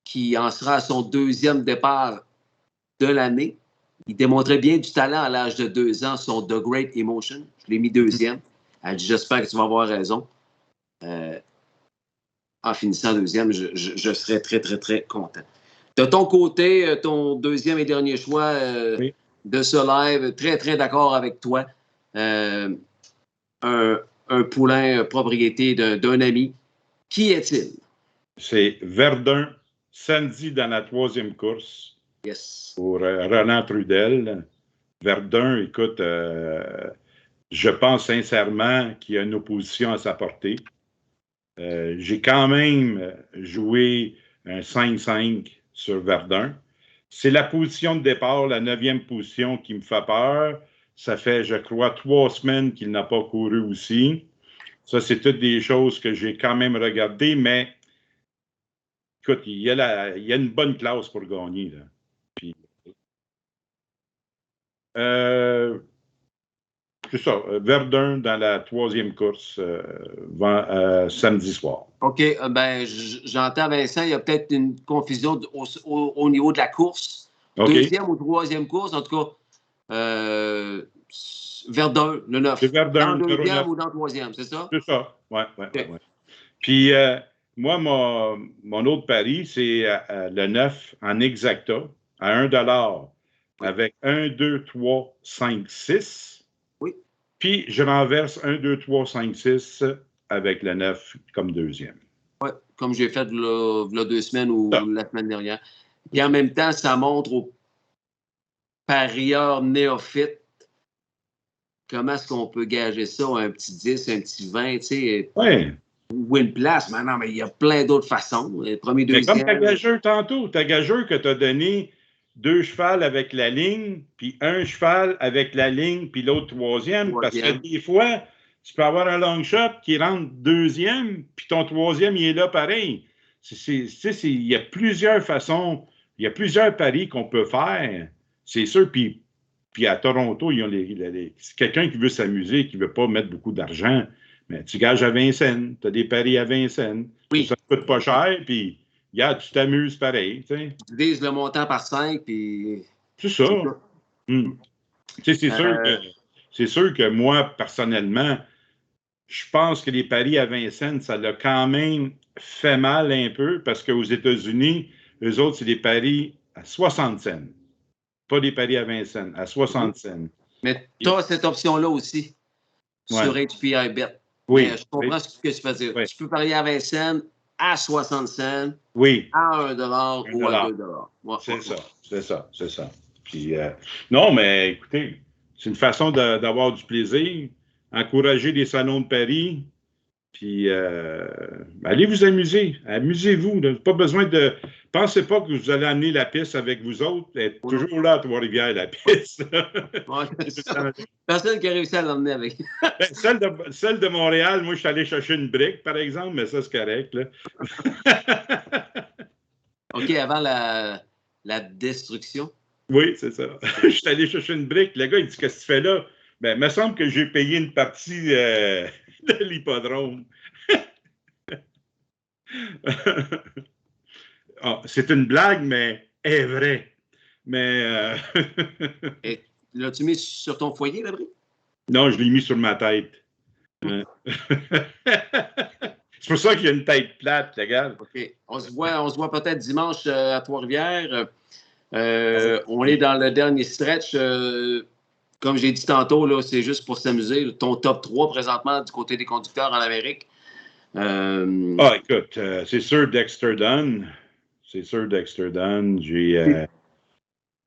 qui en sera à son deuxième départ de l'année. Il démontrait bien du talent à l'âge de 2 ans, son The Great Emotion. Je l'ai mis deuxième. Elle dit, j'espère que tu vas avoir raison. En finissant deuxième, je serais très, très, très content. De ton côté, ton deuxième et dernier choix de ce live, très, très d'accord avec toi. Un poulain propriété d'un ami. Qui est-il? C'est Verdun, samedi dans la 3e course. Yes. Pour Roland Trudel. Verdun, écoute, Je pense sincèrement qu'il y a une opposition à sa portée. J'ai quand même joué un 5-5 sur Verdun. C'est la position de départ, la 9e position qui me fait peur. Ça fait, je crois, 3 semaines qu'il n'a pas couru aussi. Ça, c'est toutes des choses que j'ai quand même regardées, mais écoute, il y a une bonne classe pour gagner. Là. Puis, c'est ça, Verdun dans la 3e course samedi soir. OK, ben j'entends, Vincent, il y a peut-être une confusion au niveau de la course. Okay. 2e ou 3e course, en tout cas, Verdun, le 9. C'est Verdun, dans le 2e ou dans le 3e, c'est ça? C'est ça, oui. Puis, moi, mon autre pari, c'est le 9 en exacta, à 1 $, avec 1, 2, 3, 5, 6. Oui. Puis, je renverse 1, 2, 3, 5, 6 avec le 9 comme 2e. Oui, comme j'ai fait là 2 semaines ou la semaine dernière. Et en même temps, ça montre aux parieurs néophytes comment est-ce qu'on peut gager ça, un petit 10, un petit 20, tu sais. Oui. Ou une place. Mais non, mais il y a plein d'autres façons. Premier, mais deuxième. comme ta gageur tantôt, ta gageur que tu as donné 2 chevals avec la ligne, puis 1 cheval avec la ligne, puis l'autre 3e, parce que des fois, tu peux avoir un long shot qui rentre 2e, puis ton 3e, il est là pareil. Il y a plusieurs façons, il y a plusieurs paris qu'on peut faire, c'est sûr, puis à Toronto, ils ont c'est quelqu'un qui veut s'amuser, qui ne veut pas mettre beaucoup d'argent, mais tu gages à 20 cents, tu as des paris à 20 cents, oui. Ça ne coûte pas cher, puis tu t'amuses pareil. Tu divises le montant par 5, puis... C'est ça. C'est sûr que moi, personnellement, je pense que les paris à 20 cents, ça l'a quand même fait mal un peu, parce qu'aux États-Unis, eux autres, c'est des paris à 60 cents. Pas des paris à 20 cents, à 60 cents. Mais tu as cette option-là aussi, sur HPI Bet. Oui. Mais je comprends ce que tu veux dire. Oui. Tu peux parier à 20 cents, à 60 cents, oui. à 1 $ ou à 2 $. C'est ça. Puis, non, mais écoutez, c'est une façon d'avoir du plaisir, encourager des salons de paris, puis allez vous amuser, amusez-vous. Pas besoin de... Pensez pas que vous allez amener la piste avec vous autres, elle est toujours là à Trois-Rivières, la piste. Personne qui a réussi à l'emmener avec. Celle de Montréal, moi, je suis allé chercher une brique, par exemple, mais ça, c'est correct. Là. OK, avant la destruction. Oui, c'est ça. Je suis allé chercher une brique. Le gars, il dit, qu'est-ce que tu fais là? Ben, il me semble que j'ai payé une partie de l'hippodrome. C'est une blague, mais elle est vraie. Mais... Et l'as-tu mis sur ton foyer, la brique? Non, je l'ai mis sur ma tête. C'est pour ça qu'il y a une tête plate, regarde. OK. On se voit peut-être dimanche à Trois-Rivières. On est dans le dernier stretch. Comme j'ai dit tantôt, là, c'est juste pour s'amuser. Ton top 3 présentement du côté des conducteurs en Amérique. Écoute, c'est sûr Dexter Dunn.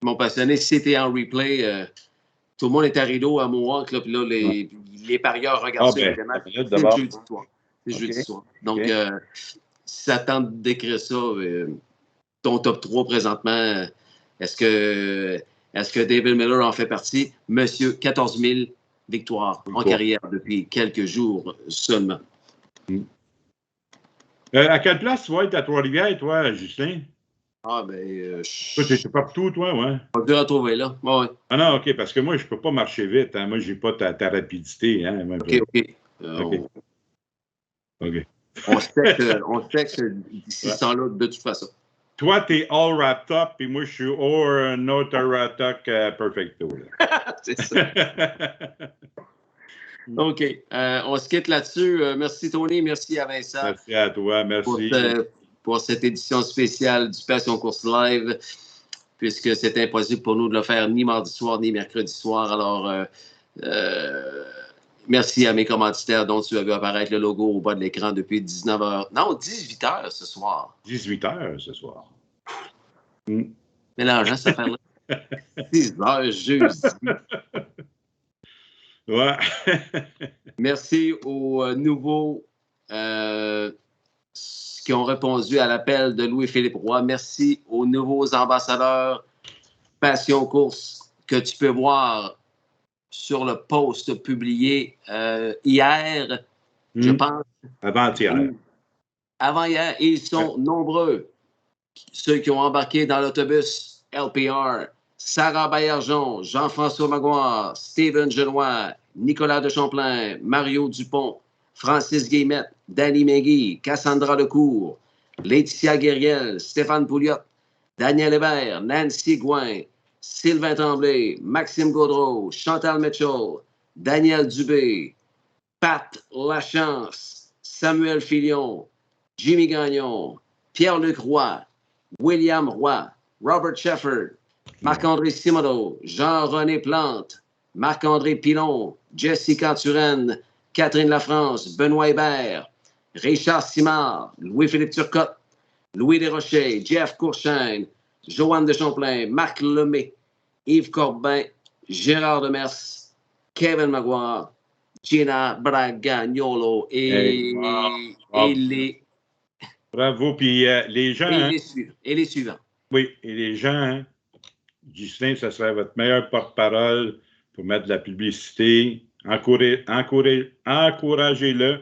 Mon passionné, si c'était en replay, tout le monde est à rideau à Mohawk, là, puis là, les parieurs regardent ça, évidemment. C'est le jeudi soir. C'est jeudi soir. Donc, si ça tente d'écrire ça, ton top 3 présentement, est-ce que David Miller en fait partie? Monsieur, 14 000 victoires en carrière depuis quelques jours seulement. À quelle place tu vas être à Trois-Rivières, toi, Justin? Ah, ben... Toi, t'es partout, toi, ouais? On peut retrouver là. Ouais. Ah non, OK, parce que moi, je peux pas marcher vite. Hein. Moi, j'ai pas ta rapidité. Hein. OK. On se texte d'ici ce temps-là, de toute façon. Toi, t'es all wrapped up, puis moi, je suis all not wrapped up perfecto. C'est ça. OK. On se quitte là-dessus. Merci, Tony. Merci à Vincent. Merci à toi. Merci. Pour cette édition spéciale du Passion Course Live, puisque c'est impossible pour nous de le faire ni mardi soir, ni mercredi soir. Alors, merci à mes commanditaires dont tu as vu apparaître le logo au bas de l'écran depuis 19h. Non, 18h ce soir. 18h ce soir. Mélangeant cette affaire-là. 6h jeudi. Ouais. Merci aux nouveaux qui ont répondu à l'appel de Louis-Philippe Roy. Merci aux nouveaux ambassadeurs Passion Course que tu peux voir sur le post publié hier, je pense. Avant-hier. Avant-hier, et ils sont nombreux. Ceux qui ont embarqué dans l'autobus LPR, Sarah Baillargeon, Jean-François Maguire, Steven Genois, Nicolas de Champlain, Mario Dupont, Francis Guillemette, Danny Megui, Cassandra Lecourt, Laetitia Guériel, Stéphane Pouliot, Daniel Hébert, Nancy Gouin, Sylvain Tremblay, Maxime Gaudreau, Chantal Mitchell, Daniel Dubé, Pat Lachance, Samuel Filion, Jimmy Gagnon, Pierre-Luc Roy, William Roy, Robert Shefford, Marc-André Simoneau, Jean-René Plante, Marc-André Pilon, Jessica Turenne, Catherine Lafrance, Benoît Hébert, Richard Simard, Louis-Philippe Turcotte, Louis Desrochers, Jeff Courchaine, Joanne de Champlain, Marc Lemay, Yves Corbin, Gérard Demers, Kevin Maguire, Gina Bragagnolo et les... Bravo. Puis les gens... Et les suivants. Oui, et les gens, hein, Ghislain, ça serait votre meilleur porte-parole pour mettre de la publicité. Encouragez-le.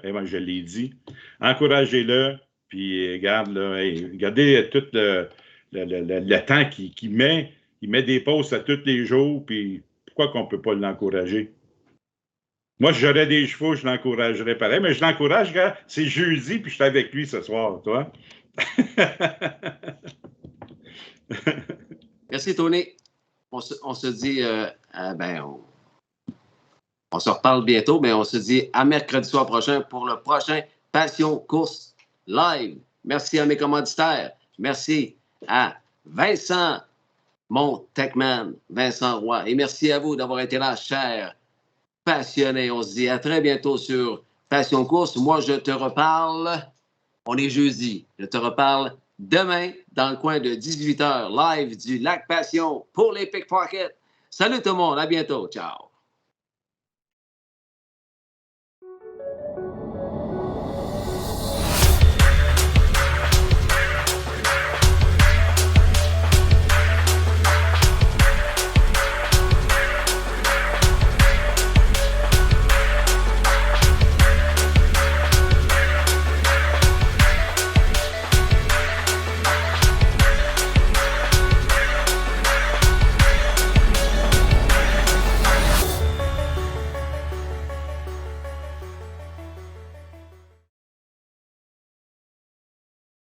Et moi, je l'ai dit. Encouragez-le. Puis, regarde, là, regardez tout le temps qu'il met. Il met des posts à tous les jours. Puis, pourquoi qu'on ne peut pas l'encourager? Moi, si j'aurais des chevaux, je l'encouragerais pareil. Mais je l'encourage, regarde, c'est jeudi, puis je suis avec lui ce soir, toi. Merci, Tony. On se dit, on se reparle bientôt, mais on se dit à mercredi soir prochain pour le prochain Passion Course Live. Merci à mes commanditaires. Merci à Vincent, mon techman, Vincent Roy. Et merci à vous d'avoir été là, chers passionnés. On se dit à très bientôt sur Passion Course. Moi, je te reparle. On est jeudi. Je te reparle demain dans le coin de 18h, live du Lac Passion pour les Pickpockets. Salut tout le monde. À bientôt. Ciao.